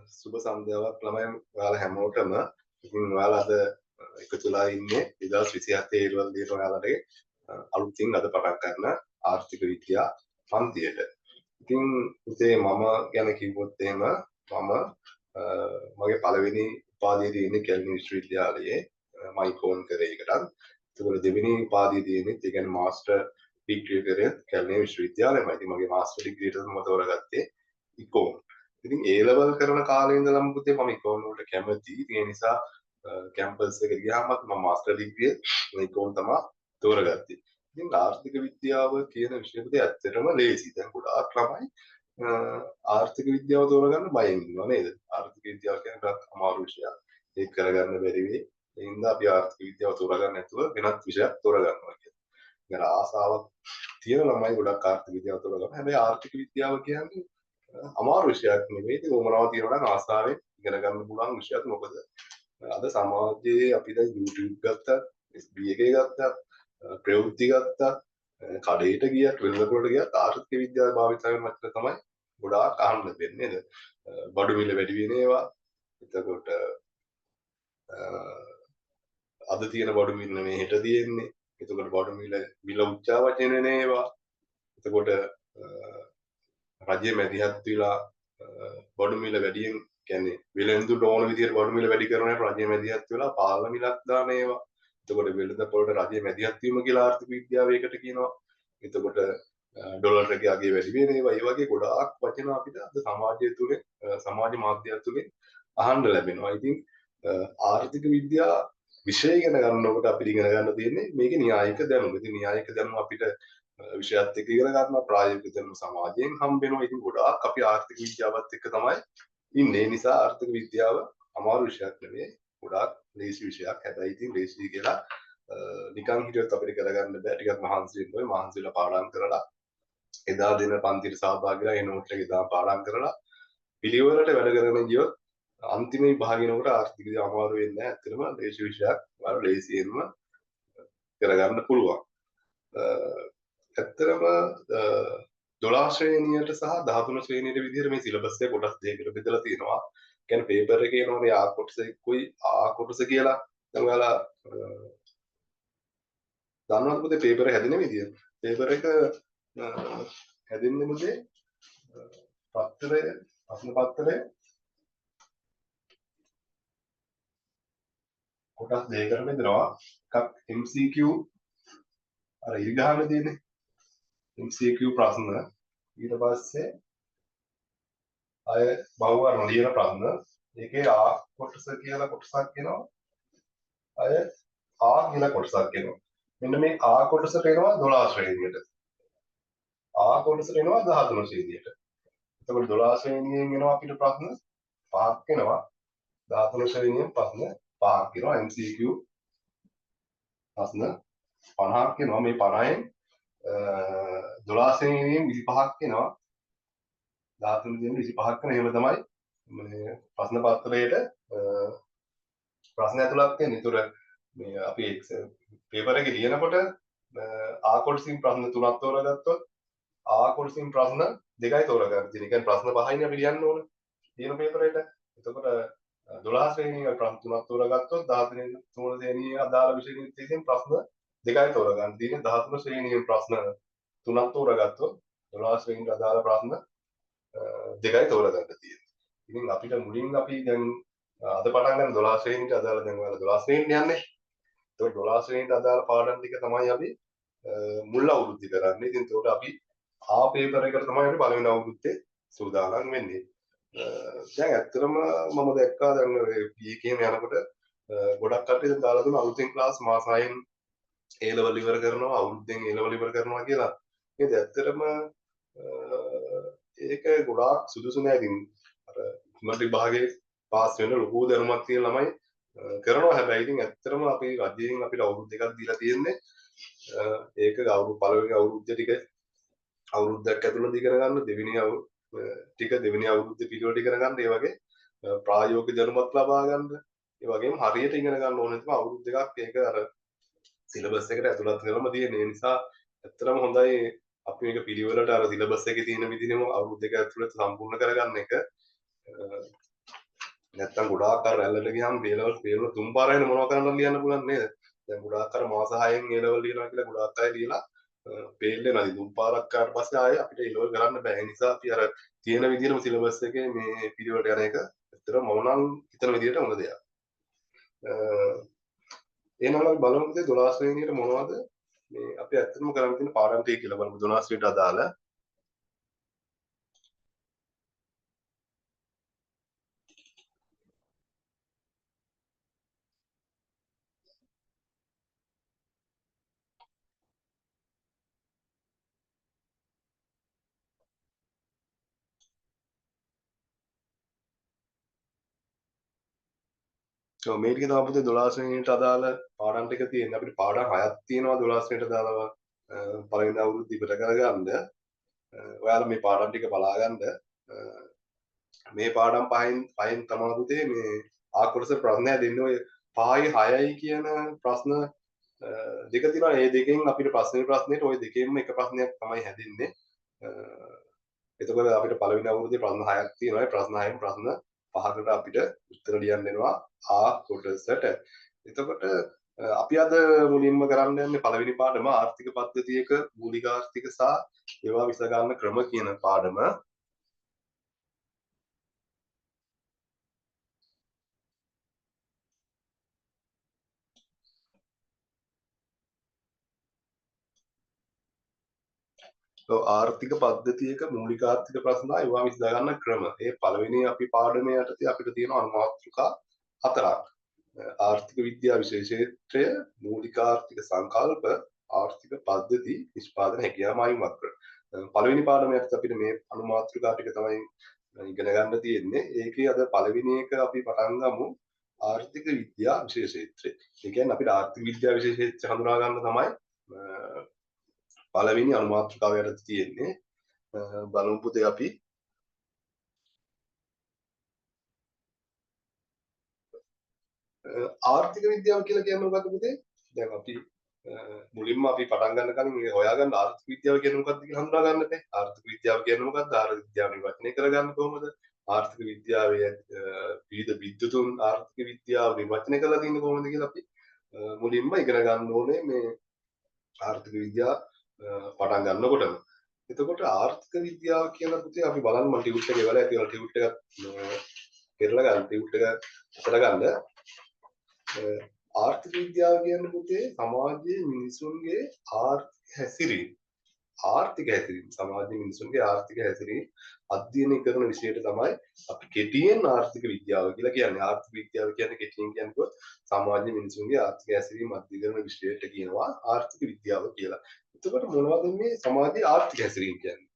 සුබ සන්ධ්‍යාවක් ළමයි ඔයාලා හැමෝටම. ඉතින් ඔයාලා අද එකතුලා ඉන්නේ 2027 ඒලවල් දින ඔයාලට අලුතින් අද පටන් ගන්න ආර්ථික විද්‍යා පන්තියට. ඉතින් ඉතින් මම ගැන කිව්වොත් එහෙම මම මගේ පළවෙනි උපාධිය තියෙන්නේ කැලණි විශ්වවිද්‍යාලයේ මයිකෝන් කරේකටත්. ඒකවල දෙවෙනි උපාධිය තියෙන්නේ ඒ කියන්නේ මාස්ටර් ඩිග්‍රී කරේ කැලණි විශ්වවිද්‍යාලයේමයි. ඉතින් මගේ මාස්ටර් ඩිග්‍රීට මම තෝරගත්තේ ඉකෝන්. ඉතින් A level කරන කාලේ ඉඳලම පුතේ මම ඉකෝන් වලට කැමතියි. ඉතින් ඒ නිසා කැම්පස් එකට ගියාමත් මම මාස්ටර් ඩිග්‍රිය ඉකෝන් තමයි තෝරගත්තේ. ඉතින් ආර්ථික විද්‍යාව කියන විෂය පුතේ ඇත්තටම ලේසි. දැන් ගොඩාක් ළමයි ආර්ථික විද්‍යාව තෝරගන්න බයෙන් ඉන්නවා නේද? ආර්ථික විද්‍යාව කියන්නේ ටිකක් අමාරු විෂයක්. ඒක කරගන්න බැරි වෙයි. ඒ හින්දා අපි ආර්ථික විද්‍යාව තෝරගන්න නැතුව වෙනත් විෂයක් තෝරගන්නවා කියන්නේ. ඉතින් ආසාවක් තියෙන ළමයි ගොඩක් ආර්ථික විද්‍යාව තෝරගන්න. හැබැයි ආර්ථික විද්‍යාව කියන්නේ අමාරු විෂයක් නෙවෙයි. ඒක උමනාව තියෙනවා නම් ආසාවෙන් ඉගෙන ගන්න පුළුවන් විෂයක්. මොකද අද සමාජයේ අපි දැන් YouTube ගත්තත්, SB එකේ ගත්තත්, ප්‍රවෘත්ති ගත්තත්, කඩේට ගියත්, වෙළඳපොළට ගියත් ආර්ථික විද්‍යාව භාවිත වෙන මතක තමයි ගොඩාක් අහන්න දෙන්නේ නේද? බඩු මිල වැඩි වෙන ඒවා. එතකොට අද තියෙන බඩු මිල මේ හෙට තියෙන්නේ. එතකොට බඩු මිල උච්චාවචන වෙන ඒවා. එතකොට රජයේ මැදිහත් වෙලා බඩු මිල වැඩියෙන් කියන්නේ වෙළඳුන්ට ඕන විදිහට බඩු මිල වැඩි කරන රජයේ මැදිහත් වෙලා පාලන මිලක් දාන ඒවා. එතකොට වෙළඳපොළට රජයේ මැදිහත් වීම කියලා ආර්ථික විද්‍යාව ඒකට කියනවා. එතකොට ඩොලර් එකේ අගේ වැඩි වෙන ඒවා. ඒ වගේ ගොඩාක් වචන අපිට අද සමාජය තුළ සමාජ මාධ්‍ය තුළින් අහන්න ලැබෙනවා. ඉතින් ආර්ථික විද්‍යාව විෂය ඉගෙන ගන්නකොට අපිට ඉගෙන ගන්න තියෙන්නේ මේකේ න්‍යායික දැනුම. ඉතින් න්‍යායික දැනුම අපිට විෂයත් එක්ක ඉගෙන ගන්නවා, ප්‍රායෝගික දැනුම සමාජයෙන් හම්බ වෙනවා. ඉතින් ගොඩාක් අපි ආර්ථික විද්‍යාවත් එක්ක තමයි ඉන්නේ. ඒ නිසා ආර්ථික විද්‍යාව අමාරු විෂයක් නෙවෙයි. ගොඩාක් ලේසි විෂයක්. හැබැයි ඉතින් ලේසි කියලා නිකන් හිටියොත් අපිට කරගන්න බෑ. ටිකක් මහන්සි වෙන්න ඕනේ. මහන්සි වෙලා පාඩම් කරලා එදා දින පන්තිට සහභාගී වෙලා ඒ නෝට් එක එදා පාඩම් කරලා පිළිවෙලට වැඩ කරගෙන ගියොත් අන්තිම විභාගිනකොට ආර්ථික විද්‍යාව අමාරු වෙන්නේ නැහැ. ඇත්තටම ලේසි විෂයක්. ඔයාලා ලේසියෙන්ම කරගන්න පුළුවන්. ඇත්තටම 12 ශ්‍රේණියට සහ 13 ශ්‍රේණියට විදිහට මේ සිලබස් එක කොටස් දෙකකට බෙදලා තියෙනවා. කියන්නේ පේපර් එකේ එනවනේ ආ කොටස එක්කුයි ආ කොටස කියලා. දැන් ඔයාලා දන්නවද පුතේ පේපර් එක හැදෙන විදිය? පේපර් එක හැදෙන්නේ මුදේ පත්‍රය, ප්‍රශ්න පත්‍රය කොටස් දෙකකට බෙදනවා. එකක් MCQ අර ඉරිගහන තියෙන්නේ. MCQ ප්‍රශ්න ඊට පස්සේ අය බහුවර්ණ ලියන ප්‍රශ්න ඒකේ ආ කොටස කියලා කොටසක් එනවා අය ආ කියලා කොටසක් එනවා මෙන්න මේ ආ කොටසට එනවා 12 ශ්‍රේණියට ආ කොටසට එනවා 13 ශ්‍රේණියට එතකොට 12 ශ්‍රේණියෙන් එනවා අපිට ප්‍රශ්න 5ක් එනවා 13 ශ්‍රේණියෙන් ප්‍රශ්න 5ක් එනවා MCQ ප්‍රශ්න 50ක් එනවා මේ 50න් 12 ශ්‍රේණියෙන් 25ක් එනවා 13 දින 25ක් කරන එහෙම තමයි මේ ප්‍රශ්න පත්‍රයේට ප්‍රශ්න ඇතුළත් වෙන. ඒතර මේ අපි පේපර් එකේ ලියනකොට ආ කොටසින් ප්‍රශ්න 3ක් තෝරගත්තොත් ආ කොටසින් ප්‍රශ්න 2යි තෝරගන්න. ඒ කියන්නේ ප්‍රශ්න 5යිනේ අපි ලියන්න ඕන. ලියන පේපරේට. එතකොට 12 ශ්‍රේණියේ ප්‍රශ්න 3ක් තෝරගත්තොත් 13 ශ්‍රේණියේ අදාළ විෂය විශේෂයෙන් ප්‍රශ්න 2යි තෝරගන්න. තියෙන්නේ 13 ශ්‍රේණියේ ප්‍රශ්න 3ක් තෝරගත්තොත් 12 ශ්‍රේණියට අදාළ ප්‍රශ්න 2යි තෝරගන්න තියෙන්නේ. ඉතින් අපිට මුලින් අපි දැන් අද පටන් ගන්න 12 ශ්‍රේණියට අදාළ දැන් ඔයාලා 12 ශ්‍රේණියට යන්නේ. ඒතකොට 12 ශ්‍රේණියට අදාළ පාඩම් ටික තමයි අපි මුල් අවුරුද්දේ කරන්නේ. ඉතින් ඒකට අපි ආ පේපර් එකට තමයි අපි පළවෙනි අවුරුද්දේ සූදානම් වෙන්නේ. දැන් ඇත්තටම මම දැක්කා දැන් PKM යනකොට ගොඩක් කට්ටිය දැන් දාලා දුන්න අලුතෙන් ක්ලාස් මාස 6න් A level ඉවර කරනවා අවුරුද්දෙන් A level ඉවර කරනවා කියලා. ඒකද ඇත්තටම ඒක ගොඩාක් සුදුසු නෑ. ඉතින් අර ඉක්මනට විභාගයේ පාස් වෙන ලොකු දැනුමක් තියෙන ළමයි කරනවා. හැබැයි ඉතින් ඇත්තටම අපි රජයෙන් අපිට අවුරුදු දෙකක් දීලා තියෙන්නේ. ඒක පළවෙනි අවුරුද්ද ටික අවුරුද්දක් ඇතුළත ඉගෙන ගන්න, දෙවෙනි අවුරුද්ද පිළිවෙලට ඉගෙන ගන්න, ඒ වගේ ප්‍රායෝගික දැනුමක් ලබා ගන්න. ඒ වගේම හරියට ඉගෙන ගන්න ඕනේ තමයි අවුරුදු දෙකක් ඒක අර සිලබස් එකට ඇතුළත් කරලම තියෙන. ඒ නිසා ඇත්තටම හොඳයි අපි මේක පිළිවෙලට අර සිලබස් එකේ තියෙන විදිහම අවුරුදු දෙක ඇතුළත සම්පූර්ණ කරගන්න එක. නැත්තම් ගොඩාක් අර රැල්ලට ගියාම A level fail තුන් පාරයිනේ මොනවා කරන්නද ලියන්න පුළුවන් නේද? දැන් ගොඩාක් අර මාස 6න් A level ලියනවා කියලා ගොඩාක් අය ලියලා fail වෙනවා. ඉතින් තුන් පාරක් කරාට පස්සේ ආයේ අපිට A level කරන්න බෑ. ඒ නිසා අපි අර තියෙන විදිහටම සිලබස් එකේ මේ පිළිවෙලට යන එක ඇත්තට මම නම් හිතන විදිහට හොඳ දෙයක්. එහෙනම් අපි බලමු 12 ශ්‍රේණියට මොනවද මේ අපි ඇත්තටම කරන්න තියෙන පාඩම් ටික කියලා බලමු 12 ශ්‍රේණියට අදාළ. මේ ටික තමයි පුතේ 12 ශ්‍රේණියට අදාළ පාඩම් ටික තියෙන්නේ. අපිට පාඩම් 6ක් තියෙනවා 12 ශ්‍රේණියට අදාළව පළවෙනි අවුරුද්ද ඉවර කරගන්න. ඔයාලා මේ පාඩම් ටික බලා ගන්න. මේ පාඩම් පහෙන් තමයි පුතේ මේ ආකොටස ප්‍රශ්නය දෙන්නේ. ඔය 5යි 6යි කියන ප්‍රශ්න දෙක තියෙනවා. මේ දෙකෙන් අපිට ප්‍රශ්නෙට ওই දෙකෙන්ම එක ප්‍රශ්නයක් තමයි හැදෙන්නේ. එතකොට අපිට පළවෙනි අවුරුද්දේ ප්‍රශ්න 6ක් තියෙනවා. ඒ ප්‍රශ්න 6න් ප්‍රශ්න 5කට අපිට උත්තර ලියන්න වෙනවා ආ කොටසට. එතකොට අපි අද මුලින්ම කරන්න යන්නේ පළවෙනි පාඩම ආර්ථික පද්ධතියක මූලික ආර්ථික සහ ඒවා විසඳ ගන්න ක්‍රම කියන පාඩම. ආර්ථික පද්ධතියක මූලික ආර්ථික ප්‍රශ්න ඒවා විසඳ ගන්න ක්‍රම. ඒ පළවෙනි අපි පාඩමේ යටතේ අපිට තියෙන අනුමාත්‍රිකා 4ක්. ආර්ථික විද්‍යා විශේෂත්‍රය මූලික ආර්ථික සංකල්ප ආර්ථික පද්ධති නිෂ්පාදන හැකියාව මායිම් වක්‍ර. පළවෙනි පාඩමේ අපිට මේ අනුමාත්‍රිකා ටික තමයි ඉගෙන ගන්න තියෙන්නේ. ඒකේ අද පළවෙනි එක අපි පටන් ගමු ආර්ථික විද්‍යා විශේෂත්‍රය. ඒ කියන්නේ අපිට ආර්ථික විද්‍යා විශේෂත්‍රය හඳුනා ගන්න තමයි පළවෙනි අනුමාත්‍රිකාව යටතේ තියෙන්නේ. බලමු පුතේ අපි ආර්ථික විද්‍යාව කියලා කියන්නේ මොකක්ද පුතේ? දැන් අපි මුලින්ම අපි පටන් ගන්න කලින් මේ හොයාගන්න ආර්ථික විද්‍යාව කියන්නේ මොකක්ද කියලා හඳුනා ගන්න බෑ. ආර්ථික විද්‍යාව කියන්නේ මොකක්ද? ආර්ථික විද්‍යාව නිර්වචනය කරගන්න කොහොමද? ආර්ථික විද්‍යාවේ විවිධ විද්‍යුතුන් ආර්ථික විද්‍යාව නිර්වචනය කරලා තියෙන්නේ කොහොමද කියලා අපි මුලින්ම ඉගෙන ගන්න ඕනේ මේ ආර්ථික විද්‍යාව පටන් ගන්නකොටම. එතකොට ආර්ථික විද්‍යාව කියලා පුතේ අපි බලන්න මම ටියුට් එකේ වෙලා තියෙනවා ටියුට් එක පෙරලා ගන්න ටියුට් එක කරගන්න ආර්ථික විද්‍යාව කියන්නේ පුතේ සමාජයේ මිනිසුන්ගේ ආර්ථික හැසිරීම සමාජයේ මිනිසුන්ගේ ආර්ථික හැසිරීම අධ්‍යයනය කරන විෂයට තමයි අපි කෙටියෙන් ආර්ථික විද්‍යාව කියලා කියන්නේ. ආර්ථික විද්‍යාව කියන්නේ කෙටියෙන් කියනකොට සමාජයේ මිනිසුන්ගේ ආර්ථික හැසිරීම අධ්‍යයනය කරන විෂයට කියනවා ආර්ථික විද්‍යාව කියලා. එතකොට මොනවද මේ සමාජයේ ආර්ථික හැසිරීම කියන්නේ?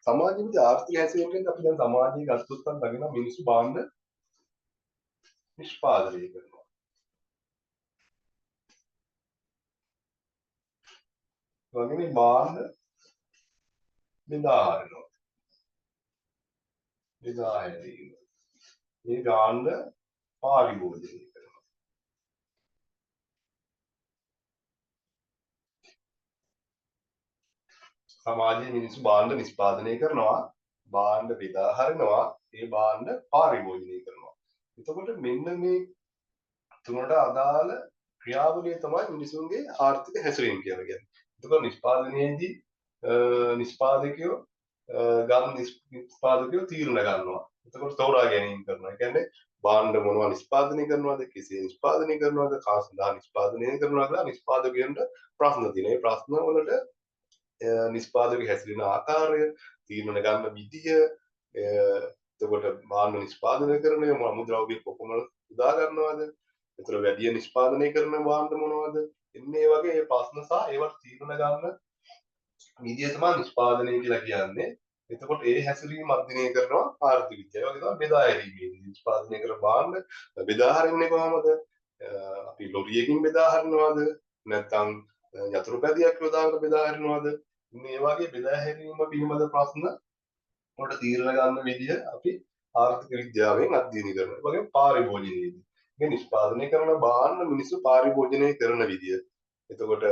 සමාජයේ ආර්ථික හැසිරීම කියන්නේ අපි දැන් සමාජයේ ගත්තොත් නම් දකිනවා මිනිස්සු භාණ්ඩ නිෂ්පාදනය කරනවා. වගේ මේ භාණ්ඩ බෙදා හරිනවා. බෙදා හැරීම. මේ භාණ්ඩ පාරිභෝජනය කරනවා. සමාජයේ මිනිස්සු භාණ්ඩ නිෂ්පාදනය කරනවා. භාණ්ඩ බෙදා හරිනවා. ඒ භාණ්ඩ පාරිභෝජනය කරනවා. එතකොට මෙන්න මේ තුනට අදාළ ක්‍රියාවලිය තමයි මිනිසුන්ගේ ආර්ථික හැසිරීම කියලා කියන්නේ. එතකොට නිෂ්පාදනයේදී නිෂ්පාදකයෝ නිෂ්පාදකයෝ තීරණ ගන්නවා. එතකොට තෝරා ගැනීම කරනවා. ඒ කියන්නේ භාණ්ඩ මොනවා නිෂ්පාදනය කරනවද, කෙසේ නිෂ්පාදනය කරනවද, කා සඳහා නිෂ්පාදනය කරනවා කියලා නිෂ්පාදකයන්ට ප්‍රශ්න තියෙනවා. මේ ප්‍රශ්න වලට නිෂ්පාදක හැසිරෙන ආකාරය, තීරණ ගන්න විදිය, එතකොට භාණ්ඩ නිෂ්පාදනය කරන මුද්‍රාව්‍ය කොපමණ උදා ගන්නවද, එතකොට වැඩි නිෂ්පාදනය කරන භාණ්ඩ මොනවද, එන්නේ වගේ ප්‍රශ්න සහ ඒවට තීරණ ගන්න විදිය තමයි නිෂ්පාදනය කියලා කියන්නේ. එතකොට ඒ හැසිරීම අධ්‍යයනය කරනවා ආර්ථික විද්‍යාව. ඒ වගේ තමයි බෙදා හැරීමේදී නිෂ්පාදනය කරන භාණ්ඩ බෙදා හරින්නේ කොහොමද? අපි ලොරියකින් බෙදා හරිනවද? නැත්නම් යතුරු පැදියක් යොදාගෙන බෙදා හරිනවද? මේ වගේ බෙදා හැරීම පිළිබඳ ප්‍රශ්න වලට තීරණ ගන්න විදිය අපි ආර්ථික විද්‍යාවෙන් අධ්‍යයනය කරනවා. ඒ වගේම පාරිභෝජනයේදී මේ නිෂ්පාදනය කරන භාණ්ඩ මිනිස්සු පාරිභෝජනය කරන විදිය. එතකොට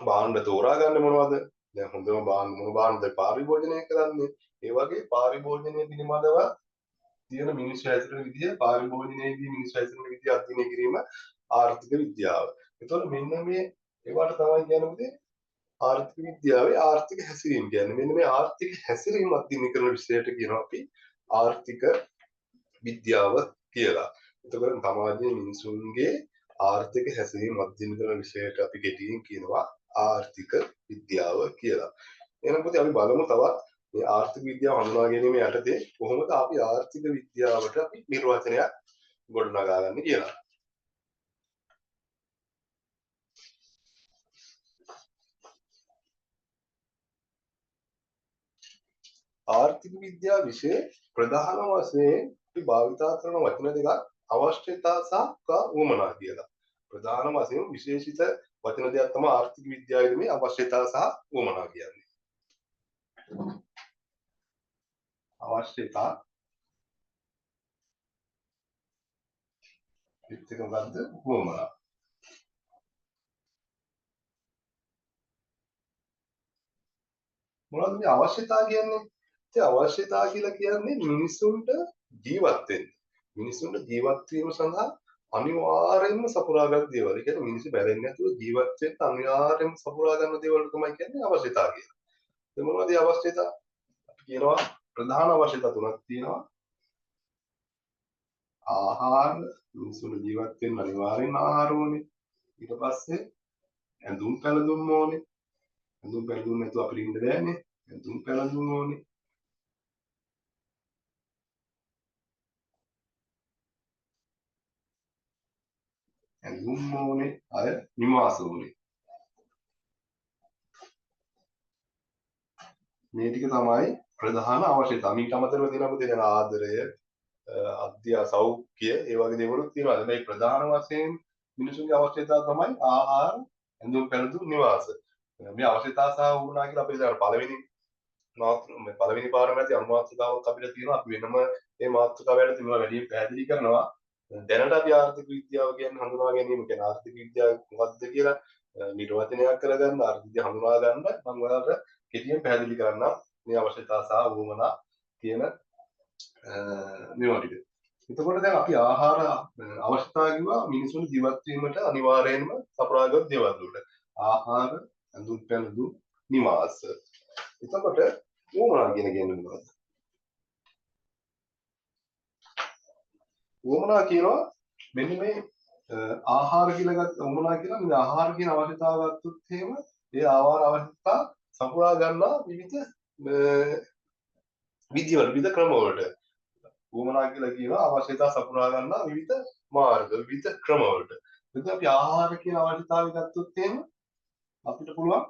භාණ්ඩ තෝරා ගන්න මොනවද? දැන් හොඳම මොන භාණ්ඩද පාරිභෝජනය කරන්නේ? ඒ වගේ පාරිභෝජනය පිළිබඳව තියෙන මිනිස්සු හැසිරෙන විදිය, පාරිභෝජනයේදී මිනිස්සු හැසිරෙන විදිය අධ්‍යයනය කිරීම ආර්ථික විද්‍යාව. එතකොට මෙන්න මේ ඒවට තමයි කියන්නේ ආර්ථික විද්‍යාවේ ආර්ථික හැසිරීම කියන්නේ. මෙන්න මේ ආර්ථික හැසිරීම අධ්‍යයනය කරන විෂයට කියනවා අපි ආර්ථික විද්‍යාව කියලා. එතකොට සමාජයේ මිනිසුන්ගේ ආර්ථික හැසිරීම අධ්‍යයනය කරන විෂයට අපි කෙටියෙන් කියනවා ආර්ථික විද්‍යාව කියලා. එහෙනම් පුතේ අපි බලමු තවත් මේ ආර්ථික විද්‍යාව හඳුනා ගැනීම යටතේ කොහොමද අපි ආර්ථික විද්‍යාවට අපි නිර්වචනයක් ගොඩනගා ගන්න කියලා. ආර්ථික විද්‍යාව විෂය ප්‍රධාන වශයෙන් අපි භාවිතා කරන වචන දෙකක් අවශ්‍යතා සහ උවමනා කියලා. ප්‍රධාන වශයෙන් විශේෂිත වචන දෙකක් තමයි ආර්ථික විද්‍යාවේදී මේ අවශ්‍යතා සහ උවමනා කියන්නේ. අවශ්‍යතා පිටක මොකද්ද උවමනා. මොනවද මේ අවශ්‍යතා කියන්නේ? ඒ අවශ්‍යතා කියලා කියන්නේ මිනිසුන්ට ජීවත් වෙන්න. මිනිසුන්ට ජීවත් වීම සඳහා අනිවාර්යයෙන්ම සපුරාගත් දේවල්. ඒ කියන්නේ මිනිස්සු බැරෙන්නේ නැතුව ජීවත් වෙන්න අනිවාර්යයෙන්ම සපුරා ගන්න දේවල් තමයි කියන්නේ අවශ්‍යතා කියලා. ඒ මොනවද මේ අවශ්‍යතා? අපි කියනවා ප්‍රධාන අවශ්‍යතා තුනක් තියෙනවා. ආහාර, මිනිසුන්ට ජීවත් වෙන්න අනිවාර්යෙන් ආහාර ඕනේ. ඊට පස්සේ ඇඳුම් පැළඳුම් ඕනේ. ඇඳුම් පැළඳුම් නැතුව අපිට ඉන්න බෑනේ. ඇඳුම් පැළඳුම් ඕනේ. ඇඳුම් ඕනේ. අය නිවාස ඕනේ. මේ ටික තමයි ප්‍රධාන අවශ්‍යතා. මීට අමතරව තියෙනවා දැන් ආදරය, සෞඛ්‍ය ඒ වගේ දේවලුත් තියෙනවා. මේ ප්‍රධාන වශයෙන් මිනිසුන්ගේ අවශ්‍යතා තමයි ආහාර, ඇඳුම් පැළඳුම්, නිවාස. මේ අවශ්‍යතා සහ වුණා කියලා අපිට දැන් පළවෙනි පාඩමේදී අනුමාත්‍රකාවක් අපිට තියෙනවා. අපි වෙනම මේ මාතෘකාවට තියෙනවා වැඩි පැහැදිලි කරනවා. දැනට අපි ආර්ථික විද්‍යාව කියන්නේ හඳුනා ගැනීම කියන්නේ ආර්ථික විද්‍යාව මොකක්ද කියලා නිර්වචනයක් කරගන්න ආර්ථික විද්‍යාව හඳුනා ගන්න මම ඔයාලට කෙටියෙන් පැහැදිලි කරන්නම් මේ අවශ්‍යතා සහ වුමනා කියන මේවා ටික. එතකොට දැන් අපි ආහාර අවශ්‍යතා කිව්වා මිනිසුන් ජීවත් වීමට අනිවාර්යයෙන්ම සපුරාගත් දේවල් වලට. ආහාර, ඇඳුම් පැළඳුම්, නිවාස. එතකොට වුමනා කියන්නේ මොනවද? වුමනා කියනවා මෙන්න මේ ආහාර කියලා ගත්ත වුමනා කියලා මේ ආහාර කියන අවශ්‍යතාව ගත්තොත් එහෙම ඒ ආහාර අවශ්‍යතා සපුරා ගන්නා විවිධ විදිවල විවිධ ක්‍රමවලට වුමනා කියලා කියනවා අවශ්‍යතා සපුරා ගන්නා විවිධ මාර්ග විවිධ ක්‍රමවලට. එතකොට අපි ආහාර කියන අවශ්‍යතාවය ගත්තොත් එහෙම අපිට පුළුවන්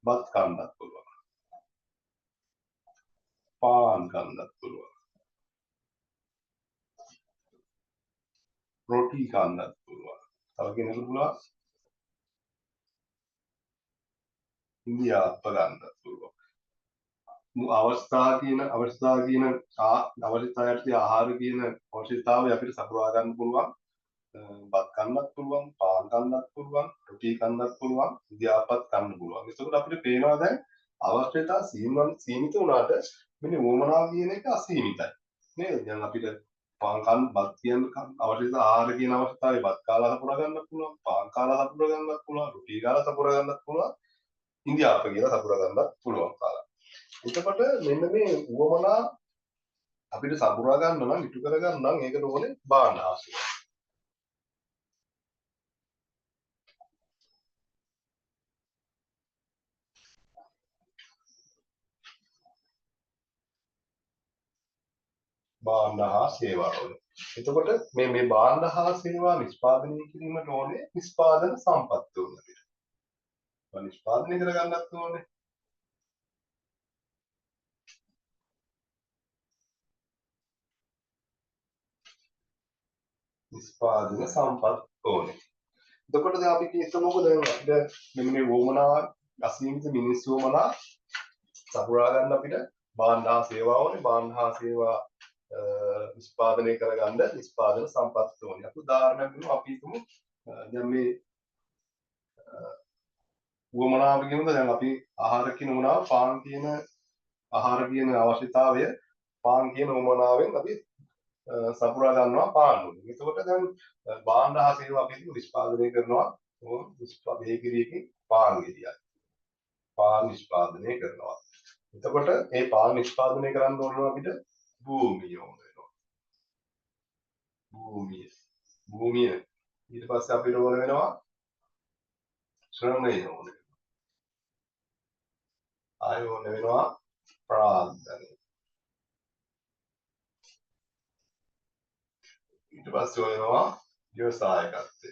බත් කන්නත් පුළුවන්. පාන් කන්නත් පුළුවන්. රොටි කන්නත් පුළුවන්. තව කෙනෙකුට පුළුවන් ඉන්දියාප්ප කන්නත් පුළුවන්. අවස්ථා කියන අවශ්‍යතාවයට ආහාර කියන අවශ්‍යතාවය අපිට සපුරා ගන්න පුළුවන්. බත් කන්නත් පුළුවන්, පාන් කන්නත් පුළුවන්, රොටි කන්නත් පුළුවන්, ඉදියාපත් කන්න පුළුවන්. ඒකෝට අපිට පේනවා දැන් අවශ්‍යතා සීමිත වුණාට මෙන්න වොමනා කියන එක අසීමිතයි. නේද? දැන් අපිට පාන් කන්න බත් කියන අවශ්‍යතා ආහාර කියන අවස්ථාවේ බත් කාලා සපුරා ගන්නත් පුළුවන්, පාන් කාලා සපුරා ගන්නත් පුළුවන්, රොටි කාලා සපුරා ගන්නත් පුළුවන්, ඉන්දියාප්ප කියලා සපුරා ගන්නත් පුළුවන් කාලා. එතකොට මෙන්න මේ වොමනා අපිට සපුරා ගන්න නම් ඉටු කර ගන්න නම් ඒකට ඕනේ බාහන ආශ්‍රය. බාහන හා සේවාවල. එතකොට මේ බාහන හා සේවා නිෂ්පාදනය කිරීමට ඕනේ නිෂ්පාදන සම්පත් උන අපිට. නිෂ්පාදනය කර ගන්නත් ඕනේ. නිෂ්පාදන සම්පත් ඕනේ. එතකොට දැන් අපි කියමුකෝ දැන් අපිට මෙන්න මේ වොමනා අසීමිත මිනිස් වොමනා සපුරා ගන්න අපිට බාහන හා සේවා ඕනේ. බාහන හා සේවා නිෂ්පාදනය කරගන්න නිෂ්පාදන සම්පත් ඕනේ. අපි උදාහරණයක් ගමු අපි හිතමු දැන් මේ උවමනාව කියනද දැන් අපි ආහාර කියන උවමනාව පාන් කියන ආහාර කියන අවශ්‍යතාවය පාන් කියන උවමනාවෙන් අපි සපුරා ගන්නවා පාන් වලින්. එතකොට දැන් භාණ්ඩ හා සේවා අපි නිෂ්පාදනය කරනවා බේකරියකින් පාන් ගෙඩියක්. පාන් නිෂ්පාදනය කරනවා. එතකොට මේ පාන් නිෂ්පාදනය කරන්න ඕන අපිට භූමිය ඕන වෙනවා. භූමිය ඊට පස්සේ අපිට ඕන වෙනවා ශ්‍රමය ඕන වෙනවා. ආය ඕන වෙනවා ප්‍රාග්ධනය. ඊට පස්සේ ඕන වෙනවා ව්‍යවසායකත්වය.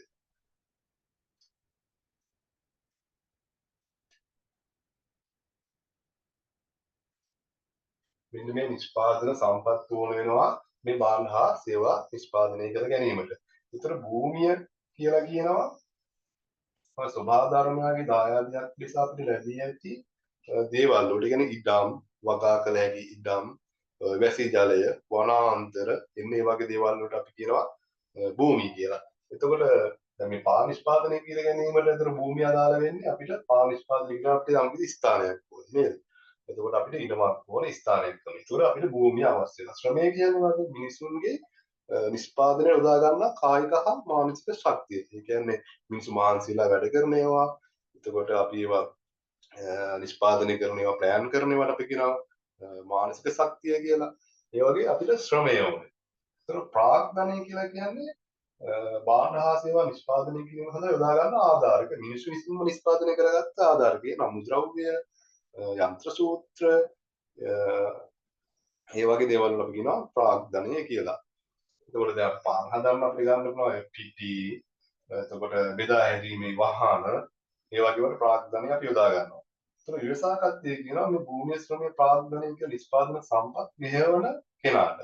මෙන්න මේ නිෂ්පාදන සම්පත් ඕන වෙනවා මේ භාණ්ඩ හා සේවා නිෂ්පාදනය කර ගැනීමට. ඒතර භූමිය කියලා කියනවා ස්වභාව ධර්මයාගේ දායාදයක් ලෙස අපිට ලැබී ඇති දේවල් වලට. කියන්නේ ඉඩම්, වගා කළ හැකි ඉඩම්, වැසි ජලය, වනාන්තර එන්නේ වගේ දේවල් වලට අපි කියනවා භූමිය කියලා. එතකොට දැන් මේ පාන් නිෂ්පාදනය කර ගැනීමට ඒතර භූමිය අදාළ වෙන්නේ අපිට පාන් නිෂ්පාදනය කරන්නට යම් කිසි ස්ථානයක් ඕනේ නේද? එතකොට අපිට ඉඩමක් ඕනේ ස්ථානයක් තමයි. ඒතර අපිට භූමිය අවශ්‍ය වෙනවා. ශ්‍රමය කියන්නේ වගේ මිනිසුන්ගේ නිෂ්පාදනය උදා ගන්න කායික හා මානසික ශක්තිය. ඒ කියන්නේ මිනිස්සු මානසිකලා වැඩ කරන ඒවා. එතකොට අපි ඒවා නිෂ්පාදනය කරන ඒවා ප්ලෑන් කරන ඒවාට අපි කියනවා මානසික ශක්තිය කියලා. ඒ වගේ අපිට ශ්‍රමය ඕනේ. ඒතර ප්‍රාග්ධනය කියලා කියන්නේ භාණ්ඩ හා සේවා නිෂ්පාදනය කිරීම සඳහා යොදා ගන්න ආධාරක. මිනිස්සු විසින්ම නිෂ්පාදනය කරගත්ත ආධාරක. නමුද්‍රව්‍ය, යන්ත්‍ර සූත්‍ර ඒ වගේ දේවල් අපි කියනවා ප්‍රාග්ධනය කියලා. එතකොට දැන් පාන් හදන්න අපිට ගන්න පුළුවන් පිටි, එතකොට බෙදා හැරීමේ වාහන, ඒ වගේ වල ප්‍රාග්ධනය අපි යොදා ගන්නවා. එතකොට ව්‍යවසායකත්වය කියනවා මේ භූමිය ශ්‍රමයේ ප්‍රාග්ධනය කියන නිෂ්පාදන සම්පත් මෙහෙවන කෙනාට.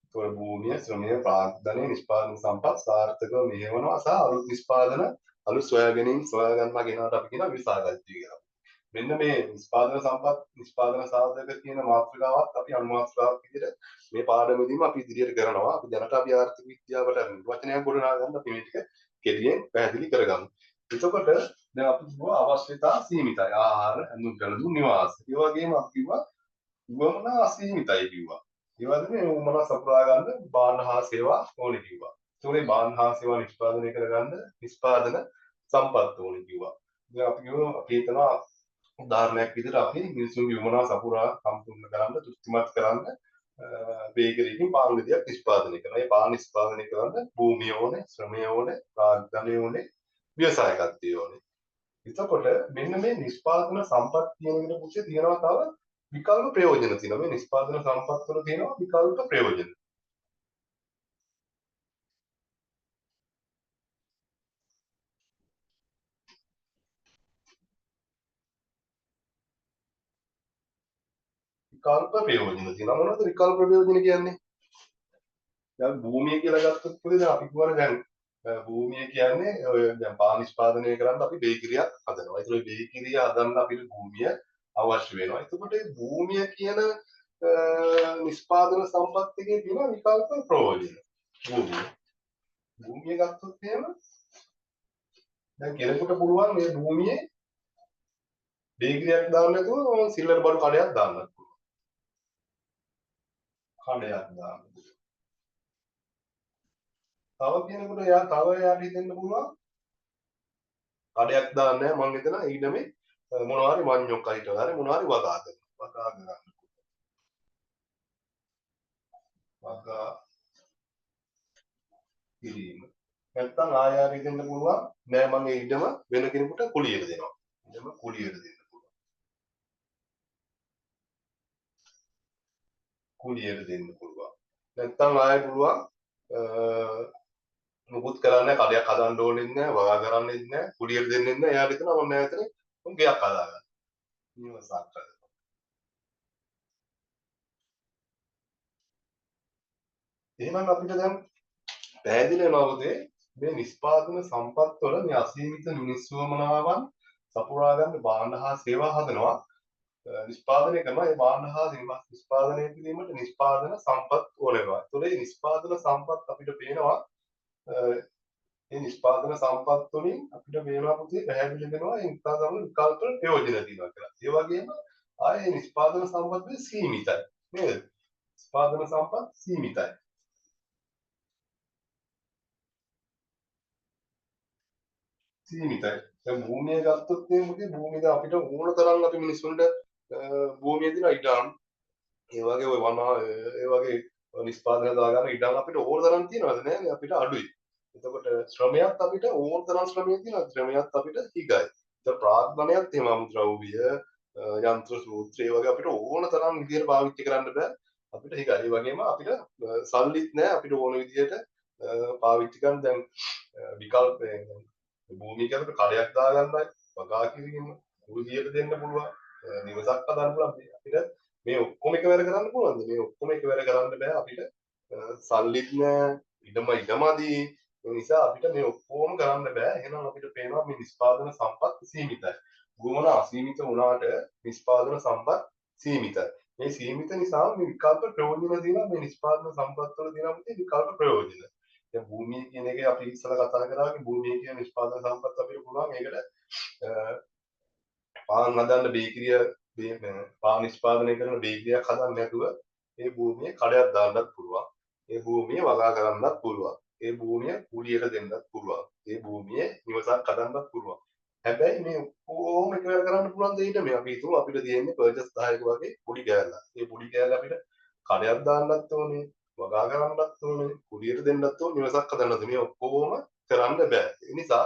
එතකොට භූමිය ශ්‍රමයේ ප්‍රාග්ධනය නිෂ්පාදන සම්පත් සාර්ථකව මෙහෙවනවා සහ අලුත් නිෂ්පාදන අලුත් සොයා ගන්නා කෙනාට අපි කියනවා ව්‍යවසායකත්වය කියලා. මෙන්න මේ නිෂ්පාදන සම්පත් නිෂ්පාදන සාධක කියන මාතෘකාවත් අපි අනුමාත්‍රාවක් විදිහට මේ පාඩමෙදීම අපි ඉදිරියට කරනවා. අපි දැනට අපි ආර්ථික විද්‍යාවට නිර්වචනයක් ගොඩනගා ගන්න අපි මේ ටික කෙටියෙන් පැහැදිලි කරගමු. එතකොට දැන් අපි කිව්වා අවශ්‍යතා සීමිතයි. ආහාර, ඇඳුම් පැළඳුම්, නිවාස. ඒ වගේම අපි කිව්වා උවමනා අසීමිතයි කිව්වා. ඒ වගේම මේ උවමනා සපුරා ගන්න භාණ්ඩ හා සේවා ඕනේ කිව්වා. ඒකෝනේ භාණ්ඩ හා සේවා නිෂ්පාදනය කරගන්න නිෂ්පාදන සම්පත් ඕනේ කිව්වා. දැන් අපි කියමු අපි හිතනවා උදාහරණයක් විදිහට අපි මිනිසුන්ගේ උවමනා සපුරා සම්පූර්ණ කරන්න තෘප්තිමත් කරන්න බේකරියකින් පාන් ගෙඩියක් නිෂ්පාදනය කරනවා. ඒ පාන් නිෂ්පාදනය කරන්න භූමිය ඕනේ, ශ්‍රමය ඕනේ, ප්‍රාග්ධනය ඕනේ, ව්‍යවසායකත්වය ඕනේ. එතකොට මෙන්න මේ නිෂ්පාදන සම්පත් කියන එකට පුතේ තියෙනවා තව විකල්ප ප්‍රයෝජන තියෙනවා. මේ නිෂ්පාදන සම්පත් වල තියෙනවා විකල්ප ප්‍රයෝජන. විකල්ප ප්‍රයෝජන තියෙනවා. මොනවද විකල්ප ප්‍රයෝජන කියන්නේ? දැන් භූමිය කියලා ගත්තොත් පුතේ දැන් අපි කියවනේ දැන් භූමිය කියන්නේ ඔය දැන් පාන් නිෂ්පාදනය කරන්න අපි බේකරියක් හදනවා. ඒතකොට බේකරිය හදන්න අපිට භූමිය අවශ්‍ය වෙනවා. එතකොට මේ භූමිය කියන නිෂ්පාදන සම්පත් එකේ තියෙන විකල්ප ප්‍රයෝජන. භූමිය ගත්තොත් එහෙම දැන් කෙනෙකුට පුළුවන් මේ භූමියේ බේකරියක් දාන්න නැතුව සිල්ලර් බඩු කඩයක් දාන්න පුළුවන්. කඩයක් දාන්න. තව කෙනෙකුට එයාට හිතෙන්න පුළුවන් කඩයක් දාන්නේ නැහැ මං හිතනවා ඊට මේ මොනවා හරි මඤ්ඤොක් අයිට හරි මොනවා හරි වගා කරනවා. වගා කරන්න. වගා කිරීම. නැත්තම් ආයෙ හරි දෙන්න පුළුවන් නෑ මම ඒ ඉඩම වෙන කෙනෙකුට කුලියට දෙනවා. ඉඩම කුලියට දෙන්න පුළුවන්. කුලියට දෙන්න පුළුවන්. නැත්තම් ආයෙ පුළුවන් මුකුත් කරන්නේ කඩයක් හදන්න ඕනෙත් නෑ වගා කරන්නෙත් නෑ කුලියට දෙන්නෙත් නෑ එයාට හිතනවා මම නැවතනේ ගෙයක් හදාගන්න. නිවසක් හදන්න. එහෙනම් අපිට දැන් පැහැදිලි වෙනවා පුතේ මේ නිෂ්පාදන සම්පත් වල මේ අසීමිත මිනිස්සුවමනාවන් සපුරා ගන්න භාණ්ඩ හා සේවා හදනවා නිෂ්පාදනය කරනවා ඒ භාණ්ඩ හා සේවා නිෂ්පාදනය කිරීමට නිෂ්පාදන සම්පත් ඕන වෙනවා. ඒතකොට මේ නිෂ්පාදන සම්පත් අපිට පේනවා මේ නිෂ්පාදන සම්පත් වලින් අපිට වෙනවා පුතේ පැහැදිලි වෙනවා ඒ උත්පාදන විකල්ප ප්‍රයෝජන තියෙනවා කියලා. ඒ වගේම ආයේ නිෂ්පාදන සම්පත් සීමිතයි. නේද? නිෂ්පාදන සම්පත් සීමිතයි. සීමිතයි. දැන් භූමිය ගත්තොත් මේ මොකද භූමිය අපිට ඕන තරම් අපි මිනිස්සුන්ට භූමිය දින ඉඩම් ඒ වගේ ඔය වනා ඒ වගේ නිෂ්පාදන දාගන්න ඉඩම් අපිට ඕන තරම් තියෙනවද නෑ අපිට අඩුයි. එතකොට ශ්‍රමයත් අපිට ඕන තරම් ශ්‍රමයක් තියෙනවා ශ්‍රමයත් අපිට හිගයි. ඒත් ප්‍රාග්ධනයත් එහෙම අමුද්‍රව්‍ය යන්ත්‍ර සූත්‍ර ඒ වගේ අපිට ඕන තරම් විදියට පාවිච්චි කරන්න බෑ. අපිට හිගයි. ඒ වගේම අපිට සල්ලිත් නෑ අපිට ඕන විදියට පාවිච්චි කරන්න දැන් විකල්ප භූමිය කියනකොට කඩයක් දාගන්නයි වගා කිරීම කුලියට දෙන්න පුළුවන් නිවසක් හදන්න පුළුවන් අපිට මේ ඔක්කොම එකවර කරන්න පුළුවන්ද මේ ඔක්කොම එකවර කරන්න බෑ අපිට සල්ලිත් නෑ ඉඩමදී ඒ නිසා අපිට මේ ඔක්කොම කරන්න බෑ එහෙනම් අපිට පේනවා මේ නිෂ්පාදන සම්පත් සීමිතයි ගුණ අසීමිත වුණාට නිෂ්පාදන සම්පත් සීමිතයි මේ සීමිත නිසා මේ විකල්ප ප්‍රයෝජන දෙනවා මේ නිෂ්පාදන සම්පත් වල දෙනවා මේ විකල්ප ප්‍රයෝජන දැන් භූමිය කියන එක අපි ඉස්සලා කතා කරා වගේ භූමිය කියන නිෂ්පාදන සම්පත් අපිට පුළුවන් ඒකට පාන් හදන්න බේකරිය පාන් නිෂ්පාදනය කරන බේකරියක් හදන්න නැතුව ඒ භූමියේ කඩයක් දාන්නත් පුළුවන්. ඒ භූමිය වගා කරන්නත් පුළුවන්. ඒ භූමිය කුලියට දෙන්නත් පුළුවන්. ඒ භූමියේ නිවසක් හදන්නත් පුළුවන්. හැබැයි මේ ඔක්කොම එකවර කරන්න පුළුවන් දෙයක් මේ අපි හිතමු අපිට තියෙන්නේ පර්චේස් 10ක වගේ පොඩි කෑල්ලක්. ඒ පොඩි කෑල්ල අපිට කඩයක් දාන්නත් ඕනේ. වගා කරන්නත් ඕනේ කුලියට දෙන්නත් ඕනේ නිවසක් හදන්නත් මේ ඔක්කොම කරන්න බෑ ඒ නිසා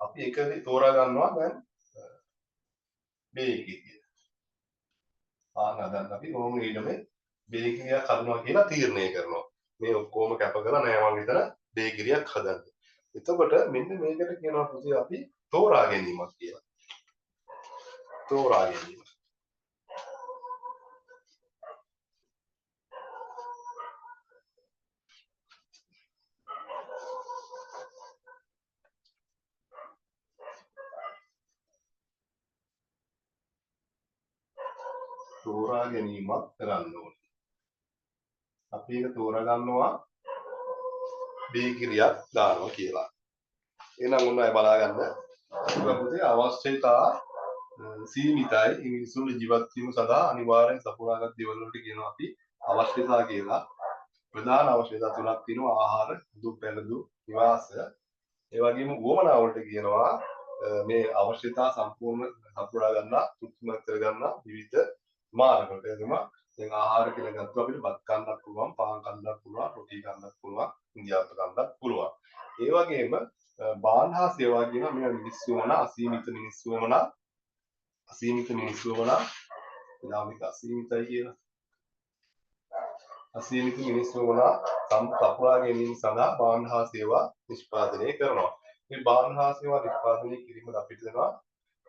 අපි එක තෝරා ගන්නවා දැන් බේකිරිය පාන් හදන්න අපි ඕම ඊටමේ බේකිරියක් හදනවා කියලා තීරණය කරනවා මේ ඔක්කොම කැප කරලා නෑ මම හිතන බේකිරියක් හදන්න එතකොට මෙන්න මේකට කියනවා පුතේ අපි තෝරා ගැනීමක් කියලා තෝරා ගැනීම තෝරා ගැනීමක් කරන්න ඕනේ. අපි ඒක තෝරා ගන්නවා බේකිරියක් දානවා කියලා. එහෙනම් ඔන්න අය බලා ගන්න. අපිට අවශ්‍යතා සීමිතයි. ඒ මිනිසුන්ගේ ජීවත් වීම සඳහා අනිවාර්යෙන් සපුරාගත් දේවල් වලට කියනවා අපි අවශ්‍යතා කියලා. ප්‍රධාන අවශ්‍යතා තුනක් තියෙනවා ආහාර, දුක් පැළඳුම්, නිවාස. ඒ වගේම උවමනා වලට කියනවා මේ අවශ්‍යතා සම්පූර්ණ සපුරා ගන්න, තෘප්තිමත් කර ගන්න විවිධ මාර්ග වලට දැන් ආහාර කියලා ගත්තොත් අපිට බත් කන්නත් පුළුවන්, පාන් කන්නත් පුළුවන්, රොටි කන්නත් පුළුවන්, ඉන්දියාප්ප කන්නත් පුළුවන්. ඒ වගේම බාහන හා සේවා කියන මේ මිනිස්සු වන අසීමිත මිනිස්සු වන අසීමිත මිනිස්සු වන නාමික අසීමිතයි කියන අසීමිත මිනිස්සු වන සම්පූර්ණ ගැනීම සඳහා බාහන හා සේවා නිෂ්පාදනය කරනවා. මේ බාහන හා සේවා නිෂ්පාදනය කිරීමට අපිට දෙනවා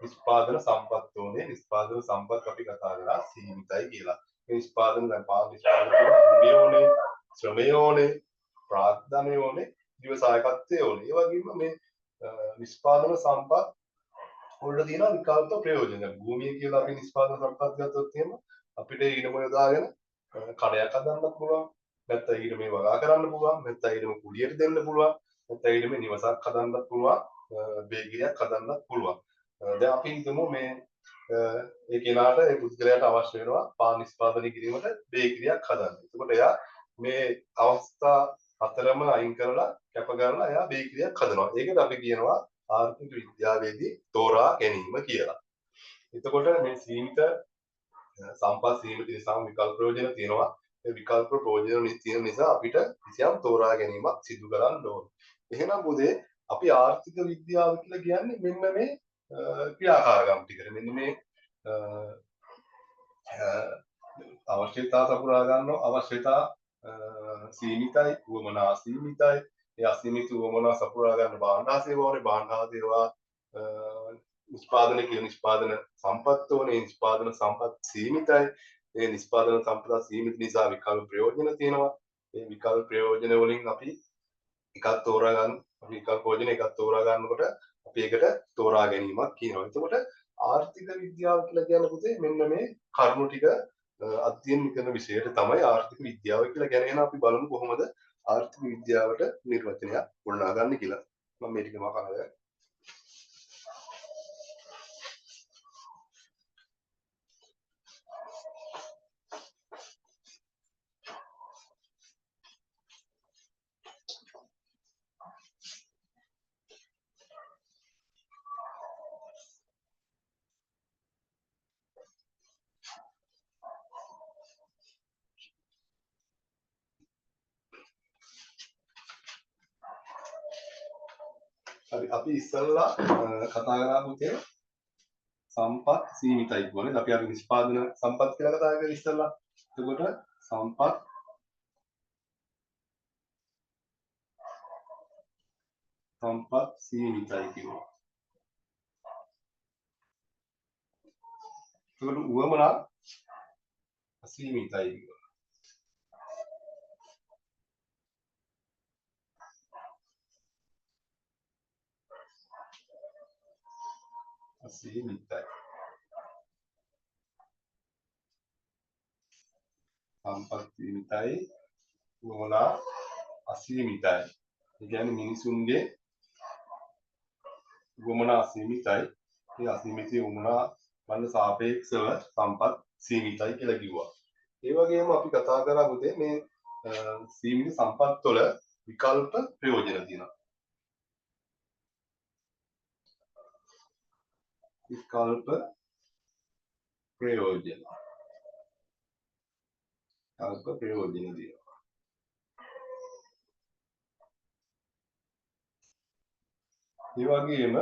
නිෂ්පාදන සම්පත් ඕනේ නිෂ්පාදන සම්පත් අපි කතා කරලා සීමිතයි කියලා. මේ නිෂ්පාදන දැන් පාන් නිෂ්පාදනය භූමිය ඕනේ, ශ්‍රමය ඕනේ, ප්‍රාග්ධනය ඕනේ, ව්‍යවසායකත්වය ඕනේ. ඒ වගේම මේ නිෂ්පාදන සම්පත් වලට තියෙන විකල්ප ප්‍රයෝජන. භූමිය කියලා අපි නිෂ්පාදන සම්පත් ගත්තොත් එහෙම අපිට ඊටම යොදාගෙන කඩයක් හදන්න පුළුවන්. නැත්නම් ඊට මේ වගා කරන්න පුළුවන්. නැත්නම් ඊටම කුලියට දෙන්න පුළුවන්. නැත්නම් ඊට මේ නිවසක් හදන්නත් පුළුවන්. බේගියක් හදන්නත් පුළුවන්. දැන් අපි හිතමු මේ ඒ කෙනාට ඒ පුද්ගලයාට අවශ්‍ය වෙනවා පාන් නිෂ්පාදනය කිරීමට බේකරියක් හදන්න. එතකොට එයා මේ අවස්ථා හතරම අයින් කරලා කැප කරලා එයා බේකරියක් හදනවා. ඒකට අපි කියනවා ආර්ථික විද්‍යාවේදී තෝරා ගැනීම කියලා. එතකොට මේ සීමිත සම්පත් සීමිත නිසා විකල්ප ප්‍රයෝජන තියෙනවා. මේ විකල්ප ප්‍රයෝජන තියෙන නිසා අපිට කිසියම් තෝරා ගැනීමක් සිදු කරන්න ඕනේ. එහෙනම් පුතේ අපි ආර්ථික විද්‍යාව කියලා කියන්නේ මෙන්න මේ ක්‍රියාකාරකම් ටිකට මෙන්න මේ අවශ්‍යතා සපුරා ගන්නවා අවශ්‍යතා සීමිතයි උවමනා අසීමිතයි ඒ අසීමිත උවමනා සපුරා ගන්න භාණ්ඩා සේවාවනේ භාණ්ඩා සේවා නිෂ්පාදනය කියන නිෂ්පාදන සම්පත් ඕනේ නිෂ්පාදන සම්පත් සීමිතයි ඒ නිෂ්පාදන සම්පත් සීමිත නිසා විකල්ප ප්‍රයෝජන තියෙනවා ඒ විකල්ප ප්‍රයෝජන වලින් අපි එකක් තෝරා ගන්න විකල්ප ප්‍රයෝජන එකක් තෝරා ගන්නකොට අපි ඒකට තෝරා ගැනීමක් කියනවා. එතකොට ආර්ථික විද්‍යාව කියලා කියන්නේ පුතේ මෙන්න මේ කරුණු ටික අධ්‍යයනය කරන විෂයට තමයි ආර්ථික විද්‍යාව කියලා කියන්නේ. එහෙනම් අපි බලමු කොහොමද ආර්ථික විද්‍යාවට නිර්වචනයක් ගොඩනගා ගන්න කියලා. මම මේ ටික මකනවා. හරි අපි ඉස්සෙල්ලා කතා කරමු කියලා සම්පත් සීමිතයි කියන්නේ. අපි අර නිෂ්පාදන සම්පත් කියලා කතා කරලා ඉස්සෙල්ලා. එතකොට සම්පත් සීමිතයි කියනවා. එතකොට උවමනා අසීමිතයි කියනවා. අසීමිතයි. සම්පත් සීමිතයි උවමනා අසීමිතයි. ඒ කියන්නේ මිනිසුන්ගේ උවමනා අසීමිතයි. ඒ අසීමිතයේ උවමනා වල සාපේක්ෂව සම්පත් සීමිතයි කියලා කිව්වා. ඒ වගේම අපි කතා කරා පුතේ මේ සීමිත සම්පත් වල විකල්ප ප්‍රයෝජන තියෙනවා. විකල්ප ප්‍රයෝජන තියෙනවා. ඒ වගේම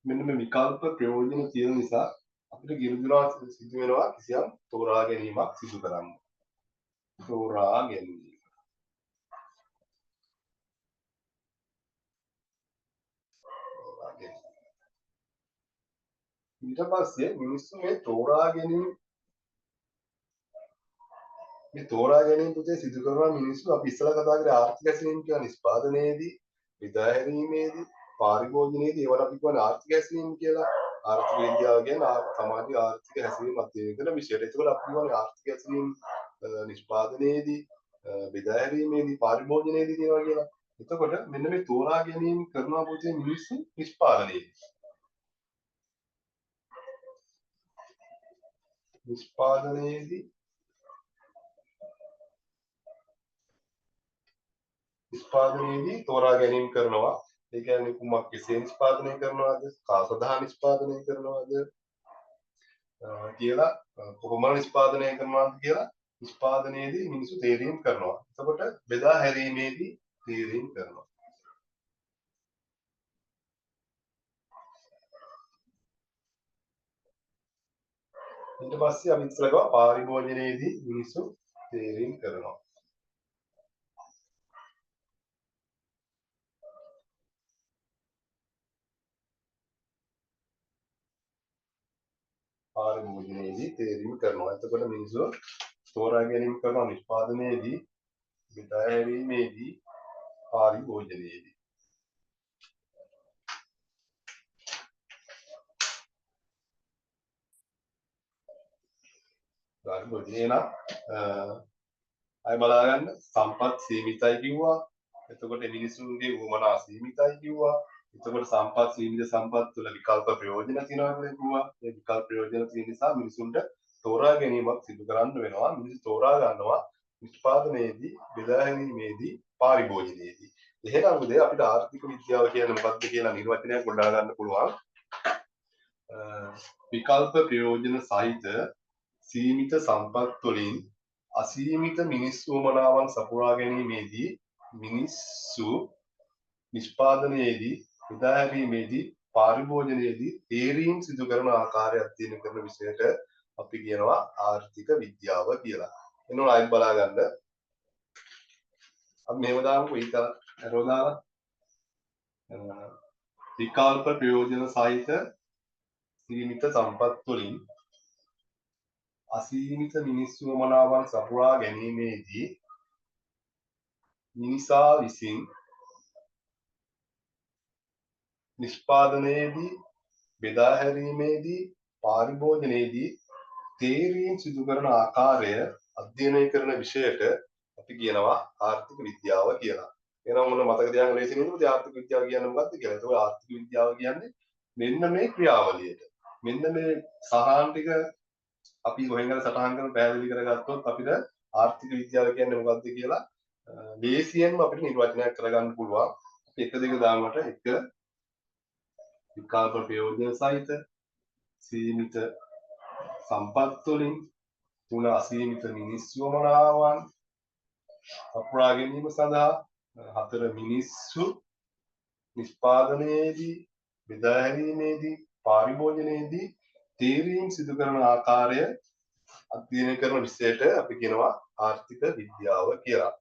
මෙන්න මේ විකල්ප ප්‍රයෝජන තියෙන නිසා අපිට ගිරුදුනා සිදු වෙනවා කිසියම් තෝරා ගැනීමක් සිදු කරන්න. තෝරා ගැනීම. ඊට පස්සේ මිනිස්සු මේ තෝරා ගැනීම පුතේ සිදු කරන මිනිස්සු අපි ඉස්සලා කතා කරේ ආර්ථික හැසිරීම කියන නිෂ්පාදනයේදී විදා හැරීමේදී පාරිභෝජනයේදී ඒවට අපි කියන්නේ ආර්ථික හැසිරීම කියලා. ආර්ථික විද්‍යාව කියන්නේ සමාජීය ආර්ථික හැසිරීම අධ්‍යයනය කරන විෂයට. ඒකවල අපි කියන්නේ ආර්ථික හැසිරීම නිෂ්පාදනයේදී විදා හැරීමේදී පාරිභෝජනයේදී කියනවා කියලා. එතකොට මෙන්න මේ තෝරා ගැනීම කරනවා පුතේ මිනිස්සු නිෂ්පාදනයේදී තෝරා ගැනීම කරනවා. ඒ කියන්නේ කුමක් කෙසේ නිෂ්පාදනය කරනවද? කා සඳහා නිෂ්පාදනය කරනවද? කියලා කොහොමද නිෂ්පාදනය කරනවද කියලා නිෂ්පාදනයේදී මිනිස්සු තීරීම් කරනවා. එතකොට බෙදා හැරීමේදී තීරීම් කරනවා. ඊට පස්සේ අපි ඉස්සර ගාව පාරිභෝජනයේදී මිනිස්සු තීරීම් කරනවා. පාරිභෝජනයේදී තීරීම් කරනවා. එතකොට මිනිස්සු තෝරා ගැනීම කරනවා නිෂ්පාදනයේදී, බෙදා හැරීමේදී, පාරිභෝජනයේදී. පාරිභෝජනය නම් අය බලා ගන්න සම්පත් සීමිතයි කිව්වා. එතකොට මිනිසුන්ගේ උවමනා සීමිතයි කිව්වා. එතකොට සම්පත් සීමිත සම්පත් තුළ විකල්ප ප්‍රයෝජන තියෙනවා කියලා කිව්වා. මේ විකල්ප ප්‍රයෝජන තියෙන නිසා මිනිසුන්ට තෝරා ගැනීමක් සිදු කරන්න වෙනවා. මිනිස්සු තෝරා ගන්නවා නිෂ්පාදනයේදී, බෙදා හැරීමේදී, පාරිභෝජනයේදී. එහෙනම් උදේ අපිට ආර්ථික විද්‍යාව කියන්නේ මොකක්ද කියලා නිර්වචනයක් ගොඩනගා ගන්න පුළුවන්. විකල්ප ප්‍රයෝජන සහිත සීමිත සම්පත් වලින් අසීමිත මිනිස් උවමනාවන් සපුරා ගැනීමේදී මිනිස්සු නිෂ්පාදනයේදී, බෙදා හැරීමේදී, පාරිභෝජනයේදී තීරීම් සිදු කරන ආකාරය අධ්‍යයනය කරන විෂයට අපි කියනවා ආර්ථික විද්‍යාව කියලා. එනවා අයිත් බලා ගන්න. අපි මෙහෙම දාමුකෝ ඊට ඇරෝ දාලා විකල්ප ප්‍රයෝජන සහිත සීමිත සම්පත් වලින් අසීමිත මිනිස් උවමනාවන් සපුරා ගැනීමේදී මිනිසා විසින් නිෂ්පාදනයේදී, බෙදා හැරීමේදී, පාරිභෝජනයේදී තීරීම් සිදු කරන ආකාරය අධ්‍යයනය කරන විෂයට අපි කියනවා ආර්ථික විද්‍යාව කියලා. එහෙනම් මොන මතක තියාගන්න ලේසි නේද? ආර්ථික විද්‍යාව කියන්නේ මොකක්ද කියලා. ඒකෝ ආර්ථික විද්‍යාව කියන්නේ මෙන්න මේ ක්‍රියාවලියට. මෙන්න මේ සහාන් ටික අපි කොහෙන් හරි සටහන් කරලා පැහැදිලි කරගත්තොත් අපිට ආර්ථික විද්‍යාව කියන්නේ මොකක්ද කියලා ලේසියෙන්ම අපිට නිර්වචනයක් කරගන්න පුළුවන්. අපි එක දෙක දාමට එක විකල්ප ප්‍රයෝජන සහිත සීමිත සම්පත් වලින් තුන අසීමිත මිනිස් වමනාවන් සපුරා ගැනීම සඳහා හතර මිනිස්සු නිෂ්පාදනයේදී බෙදා හැරීමේදී පාරිභෝජනයේදී තීරීම් සිදු කරන ආකාරය අධ්‍යයනය කරන විෂයට අපි කියනවා ආර්ථික විද්‍යාව කියලා.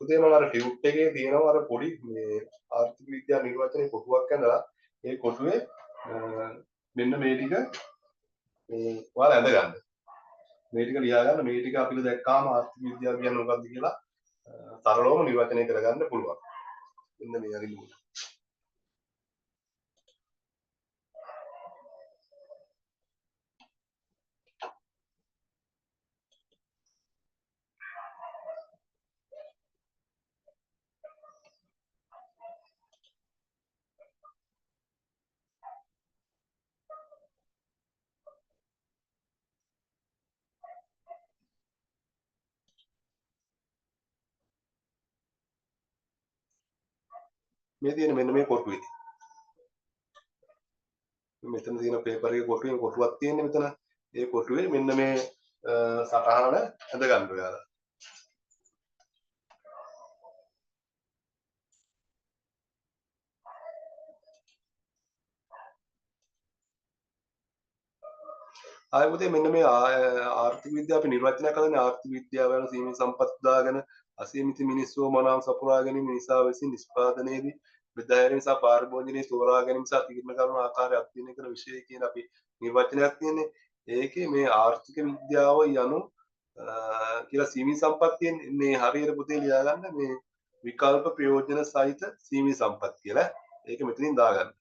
උදේම අර ටියුට් එකේ තියෙනවා අර පොඩි මේ ආර්ථික විද්‍යාව නිර්වචනයේ කොටුවක් ඇඳලා ඒ කොටුවේ මෙන්න මේ ටික මේ ඔයාලා ඇඳ ගන්න. මේ ටික ලියා ගන්න. මේ ටික අපිට දැක්කාම ආර්ථික විද්‍යාව කියන්නේ මොකක්ද කියලා සරලවම නිර්වචනය කරගන්න පුළුවන්. මෙන්න මේ හරි නෝන. මේ තියෙන මෙන්න මේ කොටුවේ. මෙතන තියෙන පේපර් එකේ කොටුවේ කොටුවක් තියෙන්නේ මෙතන. ඒ කොටුවේ මෙන්න මේ සටහන ඇඳ ගන්න ඔයාලා. ආයෙ පුතේ මෙන්න මේ ආර්ථික විද්‍යාව අපි නිර්වචනය කළානේ ආර්ථික විද්‍යාව යන සීමිත සම්පත් දාගෙන අසීමිත මිනිස්සු මනාව සපුරා ගැනීම නිසා විසින් නිෂ්පාදනයේදී බෙදා හැරීම සහ පාරිභෝජනයේ තෝරා ගැනීම සහ තීරණ කරන ආකාරය අධ්‍යයනය කරන විෂය කියන අපි නිර්වචනයක් තියෙන්නේ. ඒකේ මේ ආර්ථික විද්‍යාව යනු කියලා සීමිත සම්පත් තියෙන්නේ හරියට පුතේ ලියා ගන්න මේ විකල්ප ප්‍රයෝජන සහිත සීමිත සම්පත් කියලා. ඒක මෙතනින් දාගන්න.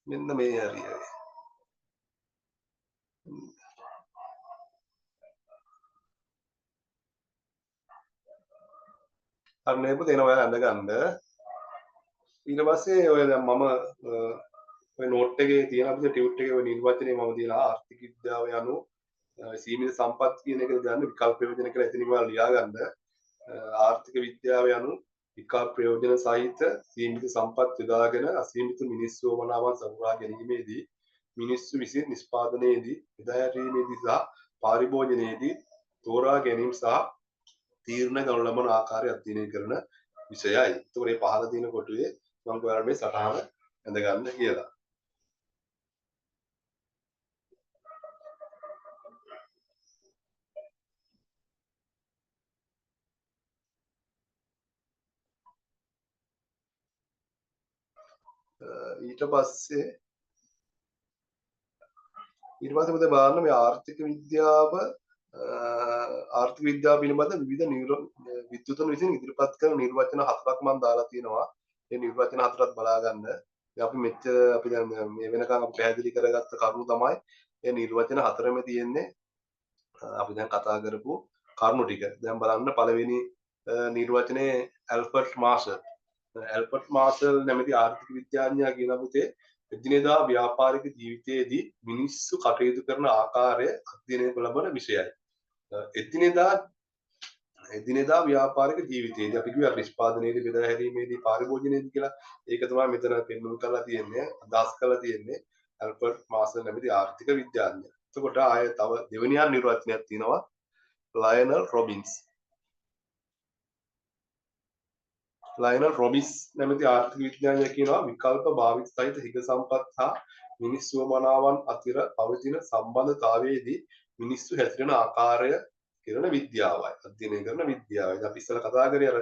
මෙන්න මේ හරියයි. අන්න ඒක දෙනවා ඔයාලා අඳ ගන්න. ඊට පස්සේ ඔය දැන් මම ඔය නෝට් එකේ තියෙන අපිට ටියුට් එකේ ඔය නිර්වචනය මම දීලා ආර්ථික විද්‍යාව යනු සීමිත සම්පත් කියන එක ගන්න විකල්ප ප්‍රයෝජන කියලා එතනින් ඔයාලා ලියා ගන්න. ආර්ථික විද්‍යාව යනු විකල්ප ප්‍රයෝජන සහිත සීමිත සම්පත් යොදාගෙන අසීමිත මිනිස් වමනාවන් සපුරා ගැනීමේදී මිනිස්සු විසින් නිෂ්පාදනයේදී බෙදා හැරීමේදී සහ පාරිභෝජනයේදී තෝරා ගැනීම සහ තීරණ ගනු ලබන ආකාරය අධ්‍යයනය කරන විෂයයි. ඒතකොට මේ පහළ තියෙන කොටුවේ මම ඔයාලට මේ සටහන ඇඳ ගන්න කියලා. ඊට පස්සේ පුතේ බලන්න මේ ආර්ථික විද්‍යාව පිළිබඳ විවිධ විද්වතුන් විසින් ඉදිරිපත් කරන නිර්වචන හතරක් මම දාලා තියෙනවා. මේ නිර්වචන හතරත් බලා ගන්න. අපි මෙච්චර අපි දැන් මේ වෙනකන් අපි පැහැදිලි කරගත්ත කරුණු තමයි මේ නිර්වචන හතරෙම තියෙන්නේ. අපි දැන් කතා කරපු කරුණු ටික. දැන් බලන්න පළවෙනි නිර්වචනයේ ඇල්බර්ට් මාර්ෂල්. ඇල්බර්ට් මාර්ෂල් නැමැති ආර්ථික විද්‍යාඥයා කියන පුතේ එදිනෙදා ව්‍යාපාරික ජීවිතයේදී මිනිස්සු කටයුතු කරන ආකාරය අධ්‍යයනය ලබන විෂයයි. එදිනෙදා ව්‍යාපාරික ජීවිතයේදී අපි කියුවා නිෂ්පාදනයේදී බෙදා හැරීමේදී පාරිභෝජනයේදී කියලා. ඒක තමයි මෙතන පෙන්වන්න කරලා තියෙන්නේ, අදහස් කරලා තියෙන්නේ ඇල්බර්ට් මාර්ෂල් නැමැති ආර්ථික විද්‍යාඥයා. එතකොට ආය තව දෙවෙනි නිර්වචනයක් තියෙනවා ලයනල් රොබින්ස්. ලයනල් රොබින්ස් නැමැති ආර්ථික විද්‍යාඥයා කියනවා විකල්ප භාවිත සහිත හිග සම්පත් හා මිනිස් වමනාවන් අතර පවතින සම්බන්ධතාවයේදී මිනිස්සු හැසිරෙන ආකාරය කරන විද්‍යාවයි අධ්‍යයනය කරන විද්‍යාවයි. අපි ඉස්සෙල්ලා කතා කරේ අර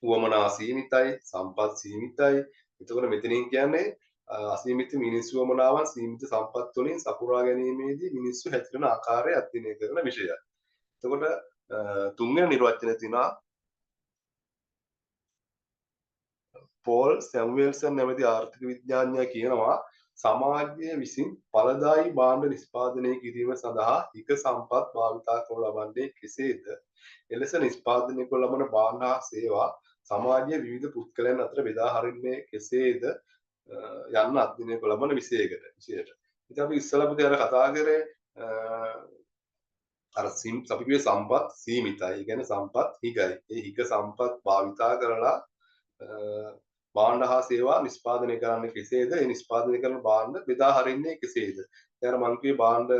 උවමනා සීමිතයි, සම්පත් සීමිතයි. එතකොට මෙතනින් කියන්නේ අසීමිත මිනිස් උවමනාවන් සීමිත සම්පත් වලින් සපුරා ගැනීමේදී මිනිස්සු හැසිරෙන ආකාරය අධ්‍යයනය කරන විෂයයක්. එතකොට තුන්වෙනි නිර්වචනය තියෙනවා පෝල් සැමුවෙල්සන් නැමැති ආර්ථික විද්‍යාඥයා කියනවා සමාජය විසින් ඵලදායී භාණ්ඩ නිෂ්පාදනය කිරීම සඳහා හික සම්පත් භාවිතා කරනු ලබන්නේ කෙසේද? එලෙස නිෂ්පාදනය කරන ලබන භාණ්ඩ හා සේවා සමාජයේ විවිධ පුද්ගලයන් අතර බෙදා හරින්නේ කෙසේද යන්න අධ්‍යයනය කරන ලබන විෂයකට. ඉතින් අපි ඉස්සලා පුතේ අර කතා කරේ අර අපි කිව්වේ සම්පත් සීමිතයි. ඒ කියන්නේ සම්පත් හිගයි. ඒ හිග සම්පත් භාවිතා කරලා භාණ්ඩ හා සේවා නිෂ්පාදනය කරන්නේ කෙසේද? ඒ නිෂ්පාදනය කරන භාණ්ඩ බෙදා හරින්නේ කෙසේද? දැන් මම කිව්වේ භාණ්ඩ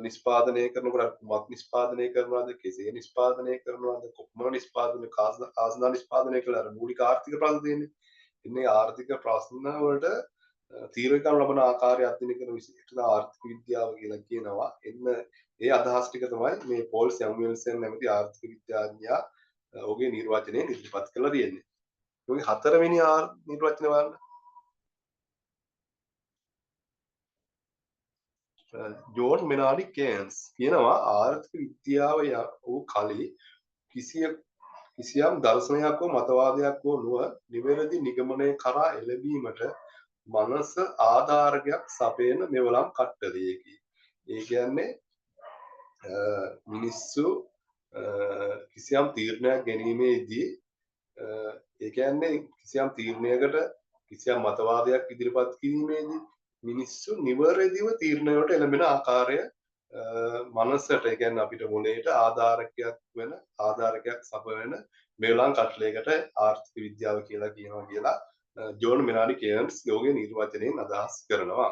නිෂ්පාදනය කරනකොට මත් නිෂ්පාදනය කරනවාද කෙසේ නිෂ්පාදනය කරනවාද කොහොම නිෂ්පාදනය කාස්නා නිෂ්පාදනය කළා අර මූලික ආර්ථික ප්‍රශ්න තියෙන්නේ. ඉන්නේ ආර්ථික ප්‍රශ්න වලට තීරණ ගන්න ලබන ආකාරය අධ්‍යයනය කරන විශේෂ ආර්ථික විද්‍යාව කියලා කියනවා. ඒ අදහස් ටික තමයි මේ පෝල් සැමුවෙල්සන් නැමැති ආර්ථික විද්‍යාඥයා ඔහුගේ නිර්වචනයෙන් ඉදිරිපත් කරලා තියෙන්නේ. ඔහුගේ හතරවෙනි නිර්වචනය බලන්න. ජෝන් මෙනාඩි කේන්ස් කියනවා ආර්ථික විද්‍යාව වූ කලී කිසියම් දර්ශනයක් හෝ මතවාදයක් හෝ නොව නිවැරදි නිගමනය කරා එළඹීමට මනස ආධාරකයක් සපයන මෙවලම් කට්ටලයකි. ඒ කියන්නේ මිනිස්සු කිසියම් තීරණයක් ගැනීමේදී ඒ කියන්නේ කිසියම් තීරණයකට කිසියම් මතවාදයක් ඉදිරිපත් කිරීමේදී මිනිස්සු නිවැරදිව තීරණයට එළඹෙන ආකාරය මනසට ඒ කියන්නේ අපිට මොළයට ආධාරකයක් සපයන මෙවලම් කට්ටලයකට ආර්ථික විද්‍යාව කියලා කියනවා කියලා ජෝන් මෙනාඩි කේන්ස් යෝගේ නිර්වචනයෙන් අදහස් කරනවා.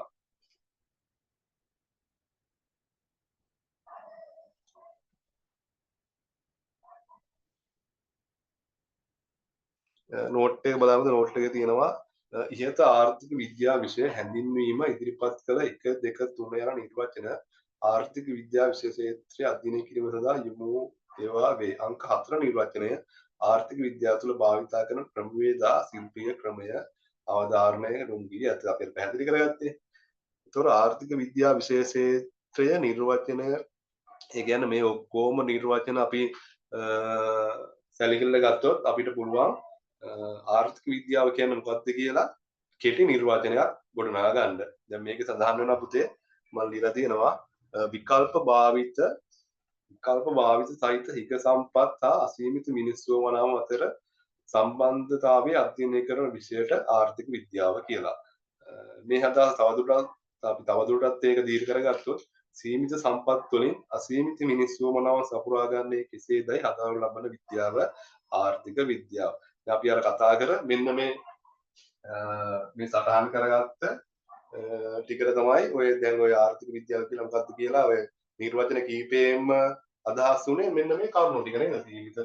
නෝට් එක බලද්දී නෝට් එකේ තියෙනවා ඉහත ආර්ථික විද්‍යා විෂය හැඳින්වීම ඉදිරිපත් කළ 1 2 3 යන නිර්වචන ආර්ථික විද්‍යා විෂය ක්ෂේත්‍රය අධ්‍යයනය කිරීම සඳහා යොමු ඒවා වේ. අංක 4 නිර්වචනය ආර්ථික විද්‍යාව තුළ භාවිතා කරන ක්‍රමවේදා ශිල්පීය ක්‍රමය අවධාරණය යොමු ඇත අපි පැහැදිලි කරගත්තේ. ඒතොර ආර්ථික විද්‍යා විෂය ක්ෂේත්‍රය නිර්වචනය ඒ කියන්නේ මේ ඔක්කොම නිර්වචන අපි සැලකිල්ල ගත්තොත් අපිට පුළුවන් ආර්ථික විද්‍යාව කියන්නේ මොකක්ද කියලා කෙටි නිර්වචනයක් ගොඩනගා ගන්න. දැන් මේකේ සඳහන් වෙනවා පුතේ මම ලියලා තියෙනවා විකල්ප භාවිත සහිත හික සම්පත් හා අසීමිත මිනිස්සු වනාම අතර සම්බන්ධතාවය අධ්‍යයනය කරන විෂයට ආර්ථික විද්‍යාව කියලා. මේ අදහස තවදුරටත් ඒක දීර්ඝ කරගත්තොත් සීමිත සම්පත් වලින් අසීමිත මිනිස්සු වනාම සපුරා ගන්නේ කෙසේදයි හදාරන ලබන විද්‍යාව ආර්ථික විද්‍යාව. අපි අර කතා කර මෙන්න මේ සටහන් කරගත්ත ටිකට තමයි ඔය දැන් ඔය ආර්ථික විද්‍යාව කියලා මොකක්ද කියලා ඔය නිර්වචන කීපෙම අදහස් උනේ මෙන්න මේ කරුණු ටික නේද? සීමිත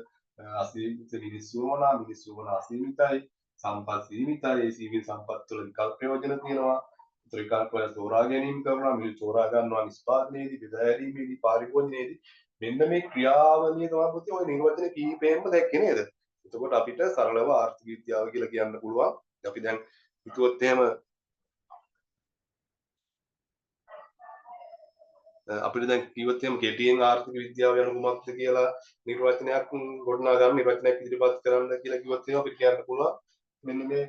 අසීමිත මිනිස්සු වන අසීමිතයි සම්පත් සීමිතයි සීමිත සම්පත් වල විකල්ප ප්‍රයෝජන තියෙනවා. විකල්ප වල තෝරා ගැනීම කරනවා මිනිස්සු තෝරා ගන්නවා නිෂ්පාදනයේදී බෙදා හැරීමේදී පාරිභෝජනයේදී මෙන්න මේ ක්‍රියාවලිය තමයි පුතේ ඔය නිර්වචන කීපෙම දැක්කේ නේද? එතකොට අපිට සරලව ආර්ථික විද්‍යාව කියලා කියන්න පුළුවන්. අපි දැන් හිතුවොත් එහෙම අපිට දැන් කිව්වොත් එහෙම කෙටියෙන් ආර්ථික විද්‍යාව යන කුමක්ද කියලා නිර්වචනයක් ගොඩනගා ගන්න නිර්වචනයක් ඉදිරිපත් කරන්න කියලා කිව්වොත් එහෙම අපිට කියන්න පුළුවන් මෙන්න මේ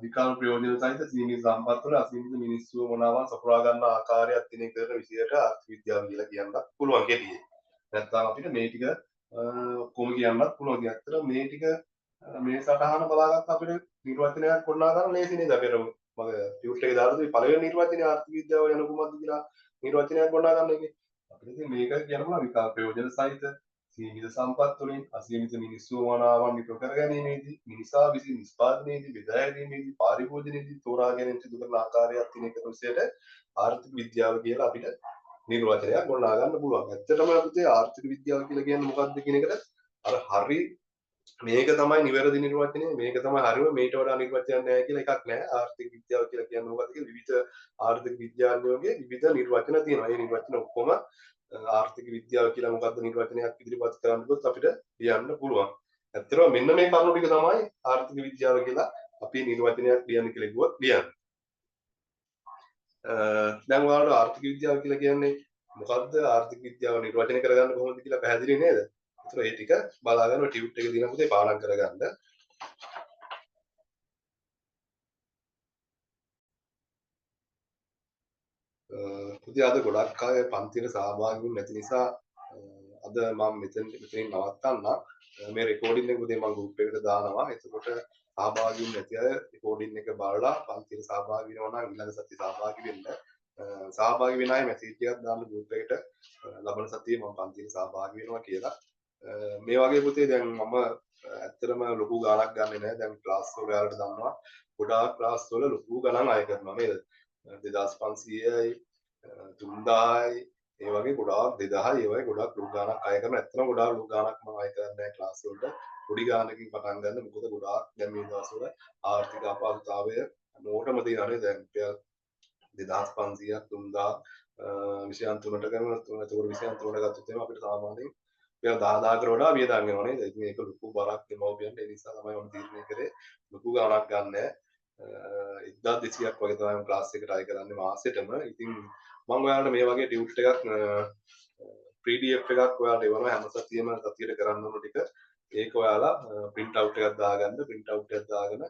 විකල්ප ප්‍රයෝජන සහිත සීමිත සම්පත් වල අසීමිත මිනිස්සු මොනවා සපුරා ගන්න ආකාරය අධ්‍යයනය කරන විෂයට ආර්ථික විද්‍යාව කියලා කියන්න පුළුවන් කෙටියෙන්. නැත්නම් අපිට මේ ටික කොහොම කියන්නත් පුළුවන්. ඇත්තට මේ ටික මේ සටහන බලාගත්ත අපිට නිර්වචනයක් ගොඩනගා ගන්න ලේසි නේද? අපිට මම ටියුට් එකේ දාලා දුන්නේ පළවෙනි නිර්වචනය ආර්ථික විද්‍යාව යන කුමක්ද කියලා නිර්වචනයක් ගොඩනගා ගන්න එකේ. අපිට ඉතින් මේක කියනවා විකල්ප ප්‍රයෝජන සහිත සීමිත සම්පත් වලින් අසීමිත මිනිස්සු වනාවන් නිප කර ගැනීමේදී මිනිසා විසින් නිෂ්පාදනයේදී බෙදා හැරීමේදී පාරිභෝජනයේදී තෝරා ගැනීම සිදු කරන ආකාරයක් තියෙන එක විශේෂයට ආර්ථික විද්‍යාව කියලා අපිට නිර්වචනයක් ගොඩනගා ගන්න පුළුවන්. ඇත්තටම අපිට ආර්ථික විද්‍යාව කියලා කියන්නේ මොකක්ද කියන එකට අර හරි මේක තමයි නිවැරදි නිර්වචනය මේක තමයි හරිම මේට වඩා නිර්වචනයක් නැහැ කියලා එකක් නැහැ. ආර්ථික විද්‍යාව කියලා කියන්නේ මොකක්ද කියලා විවිධ ආර්ථික විද්‍යාඥයෝගේ විවිධ නිර්වචන තියෙනවා. මේ නිර්වචන ඔක්කොම ආර්ථික විද්‍යාව කියලා මොකක්ද නිර්වචනයක් ඉදිරිපත් කරන්න ගියොත් අපිට කියන්න පුළුවන්. ඇත්තටම මෙන්න මේ කරුණු ටික තමයි ආර්ථික විද්‍යාව කියලා අපි නිර්වචනයක් ලියන්න කියලා කිව්වොත් ලියන්න. දැන් ඔයාලට ආර්ථික විද්‍යාව කියලා කියන්නේ මොකද්ද? ආර්ථික විද්‍යාව නිර්වචනය කරගන්න කොහොමද කියලා පැහැදිලි නේද? ඒතර ඒ ටික බලාගෙන ටියුට් එක දින පුතේ පාඩම් කරගන්න. පුතේ අද ගොඩක් අය පන්තියට සහභාගී වුනේ නැති නිසා අද මම මෙතනින් නවත්තන්න. මේ රෙකෝඩින් එක පුතේ මම ගෲප් එකට දානවා. එතකොට සහභාගී වුනේ නැති අය රෙකෝඩින් එක බලලා පන්තියට සහභාගී වෙනවා නම් ඊළඟ සතියේ සහභාගී වෙන්න. සහභාගී වෙන අය මැසේජ් එකක් දාන්න ගෲප් එකට ලබන සතියේ මම පන්තියට සහභාගී වෙනවා කියලා. මේ වගේ පුතේ දැන් මම ඇත්තටම ලොකු ගාණක් ගන්නෙ නෑ. දැන් ක්ලාස් වල ඔයාලට දන්නවා ගොඩාක් ක්ලාස් වල ලොකු ගණන් අය කරනවා නේද? 2500යි 3000යි ඒ වගේ ගොඩාක් 2000යි ඒ වගේ ගොඩාක් ලොකු ගාණක් අය කරන. ඇත්තටම ගොඩාක් ලොකු ගාණක් මම අය කරන්නේ නෑ ක්ලාස් වලට. පොඩි ගාණකින් පටන් ගන්න. මොකද ගොඩාක් දැන් මේ දවස්වල ආර්ථික අපහසුතාවය මොකටම තියෙනවා නේද? දැන් රුපියල් 2500ක් 3000 විෂයන් තුනට කරන එතකොට විෂයන් තුනට ගත්තොත් එහෙනම් අපිට සාමාන්‍යයෙන් රුපියල් 10000කට වඩා වියදම් වෙනවා නේද? ඉතින් ඒක ලොකු බරක් දෙමව්පියන්ට. ඒ නිසා තමයි මම තීරණය කරේ ලොකු ගාණක් ගන්න නෑ. 1200ක් වගේ තමයි ක්ලාස් එකට අය කරන්නේ මාසෙටම. ඉතින් මම ඔයාලට මේ වගේ ටියුට් එකක් PDF එකක් ඔයාලට එවනවා හැම සතියෙම සතියට කරන්න ඕන ටික. ඒක ඔයාලා print out එකක් දාගන්න. print out එකක් දාගෙන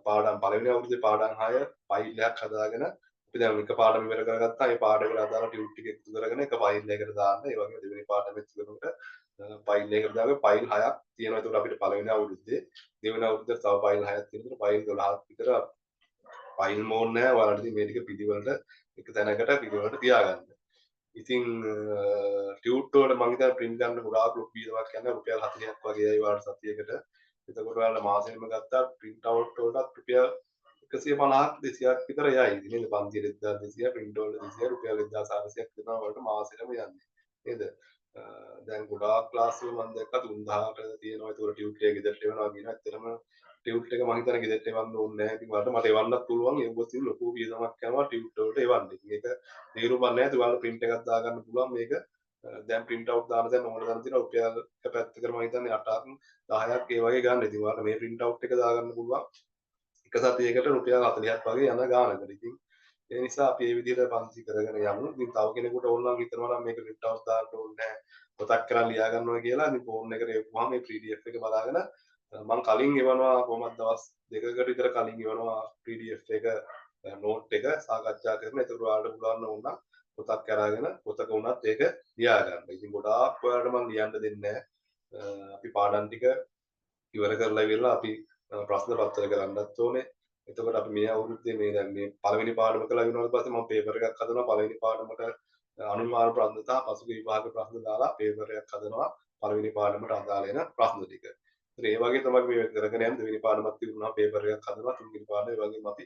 පාඩම් පළවෙනි අවුරුද්දේ පාඩම් 6 ෆයිල් එකක් හදාගෙන අපි දැන් එක පාඩම ඉවර කරගත්තා. ඒ පාඩමකට අදාළ ටියුට් ටික එකතු කරගෙන එක ෆයිල් එකකට දාන්න. ඒ වගේම දෙවෙනි පාඩම එකතු කරනකොට ෆයිල් එකකට දාගෙන ෆයිල් 6ක් තියෙනවා. ඒකට අපිට පළවෙනි අවුරුද්දේ දෙවෙනි අවුරුද්දේ තව ෆයිල් 6ක් තියෙනවා. ෆයිල් 12ක් විතර ෆයිල් මෝඩ් නැහැ. ඔයාලට ඉතින් මේ ටික පිළිවෙලට එක තැනකට පිළිවෙලට තියාගන්න. ඉතින් ටියුට් වල මම හිතන්නේ print ගන්න ගොඩාක් ලොකු වියදමක් යනවා. රුපියල් 40ක් වගේ ආයි ඔයාලට සතියකට. එතකොට ඔයාලා මාසෙම ගත්තා print out වලටත් රුපියල් 150ක් 200ක් විතර යයි. ඉතින් නේද? පන්තියට 1200 print වලට 200 රුපියල් 1400ක් දෙනවා වලට මාසෙටම යන්නේ. නේද? දැන් ගොඩාක් ක්ලාස් වල මම දැක්කා 3000කට තියෙනවා. ඒතකොට ටියුට් එක ගෙදරට එවනවා කියන ඇත්තටම ටියුට් එක මම හිතන්නේ ගෙදරට එවන්න ඕනේ නැහැ. ඉතින් මට එවන්නත් පුළුවන්. ඒ වගේ තියෙන ලොකු වියදමක් යනවා ටියුට් වලට එවන්න. ඉතින් ඒක තේරුම් ගන්න නැහැ. ඔයාලා print එකක් දාගන්න පුළුවන් මේක. දැන් print out දාන දැන් ඕන තරම් තියෙනවා. රුපියල් එක පැත්තකට මම හිතන්නේ 8ක් 10ක් ඒ වගේ ගන්න. ඉතින් ඔයාලා මේ print out එක දාගන්න පුළුවන්. එක සතියකට රුපියල් 40ක් වගේ යන ගානකට. ඉතින් ඒ නිසා අපි මේ විදිහට පන්ති කරගෙන යමු. ඉතින් තව කෙනෙකුට ඕන නම් හිතනවා නම් මේක print out දාන්න ඕනේ නැහැ. පොතක් කරන් ලියා ගන්නවා කියලා ඉතින් ෆෝන් එකට එවුවාම මේ PDF එක බලාගෙන මම කලින් එවනවා කොහොමද දවස් දෙකකට විතර කලින් එවනවා PDF එක නෝට් එක සාකච්ඡා කරන. ඒකට ඔයාලට පුළුවන් ඕන නම් පොතක් අරගෙන පොතක වුණත් ඒක ලියා ගන්න. ඉතින් ගොඩාක් ඔයාලට මම ලියන්න දෙන්නේ නැහැ. අපි පාඩම් ටික ඉවර කරලා ඉවරලා අපි ප්‍රශ්න පත්‍ර කරන්නත් ඕනේ. එතකොට අපි මේ අවුරුද්දේ මේ දැන් මේ පළවෙනි පාඩම කළා විනාඩි පස්සේ මම පේපර් එකක් හදනවා පළවෙනි පාඩමට අනුමාන ප්‍රශ්න සහ පසුගිය විභාග ප්‍රශ්න දාලා පේපර් එකක් හදනවා පළවෙනි පාඩමට අදාළ වෙන ප්‍රශ්න ටික. ඉතින් ඒ වගේ තමයි මේ කරගෙන යන්නේ දෙවෙනි පාඩමත් ඉවරනවා පේපර් එකක් හදනවා තුන්වෙනි පාඩම ඒ වගේම අපි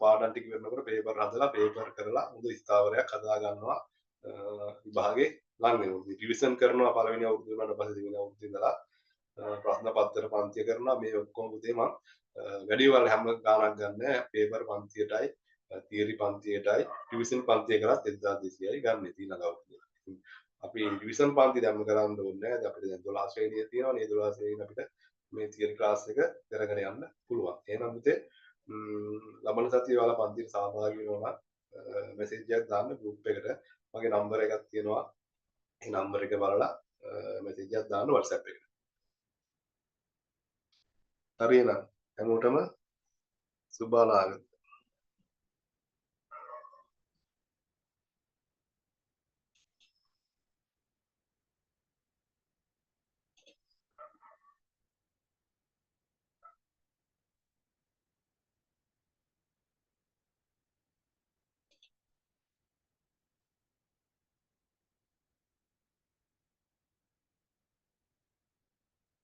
පාඩම් ටික ඉවරනකොට පේපර් හදලා පේපර් කරලා හොඳ ස්ථාවරයක් හදා ගන්නවා විභාගේ ලඟ වෙනවා. රිවිෂන් කරනවා පළවෙනි අවුරුද්දේ වුණාට පස්සේ දෙවෙනි අවුරුද්දේ ඉඳලා ප්‍රශ්න පත්‍ර පන්තිය කරනවා මේ ඔක්කොම පුතේ මම වැඩි වල හැම ගාණක් ගන්න පේපර් පන්තියටයි තියරි පන්තියටයි ටියුෂන් පන්තිය කරත් 1200යි ගන්න ඊළඟ අවුරුද්දේ. අපි ටියුෂන් පන්ති දැම්ම කරන්න ඕනේ නැහැ. අපිට දැන් 12 ශ්‍රේණිය තියෙනවානේ. 12 ශ්‍රේණියෙන් අපිට මේ තියරි ක්ලාස් එක කරගෙන යන්න පුළුවන්. එහෙනම් පුතේ ලබන සතියේ ඔයාලා පන්තියට සහභාගී වෙනවා නම් මෙසේජ් එකක් දාන්න ගෲප් එකට. මගේ නම්බර් එකක් තියෙනවා. ඒ නම්බර එක බලලා මෙසේජ් එකක් දාන්න WhatsApp එකට. හරි එහෙනම් හැමෝටම සුබ අනාගතයක්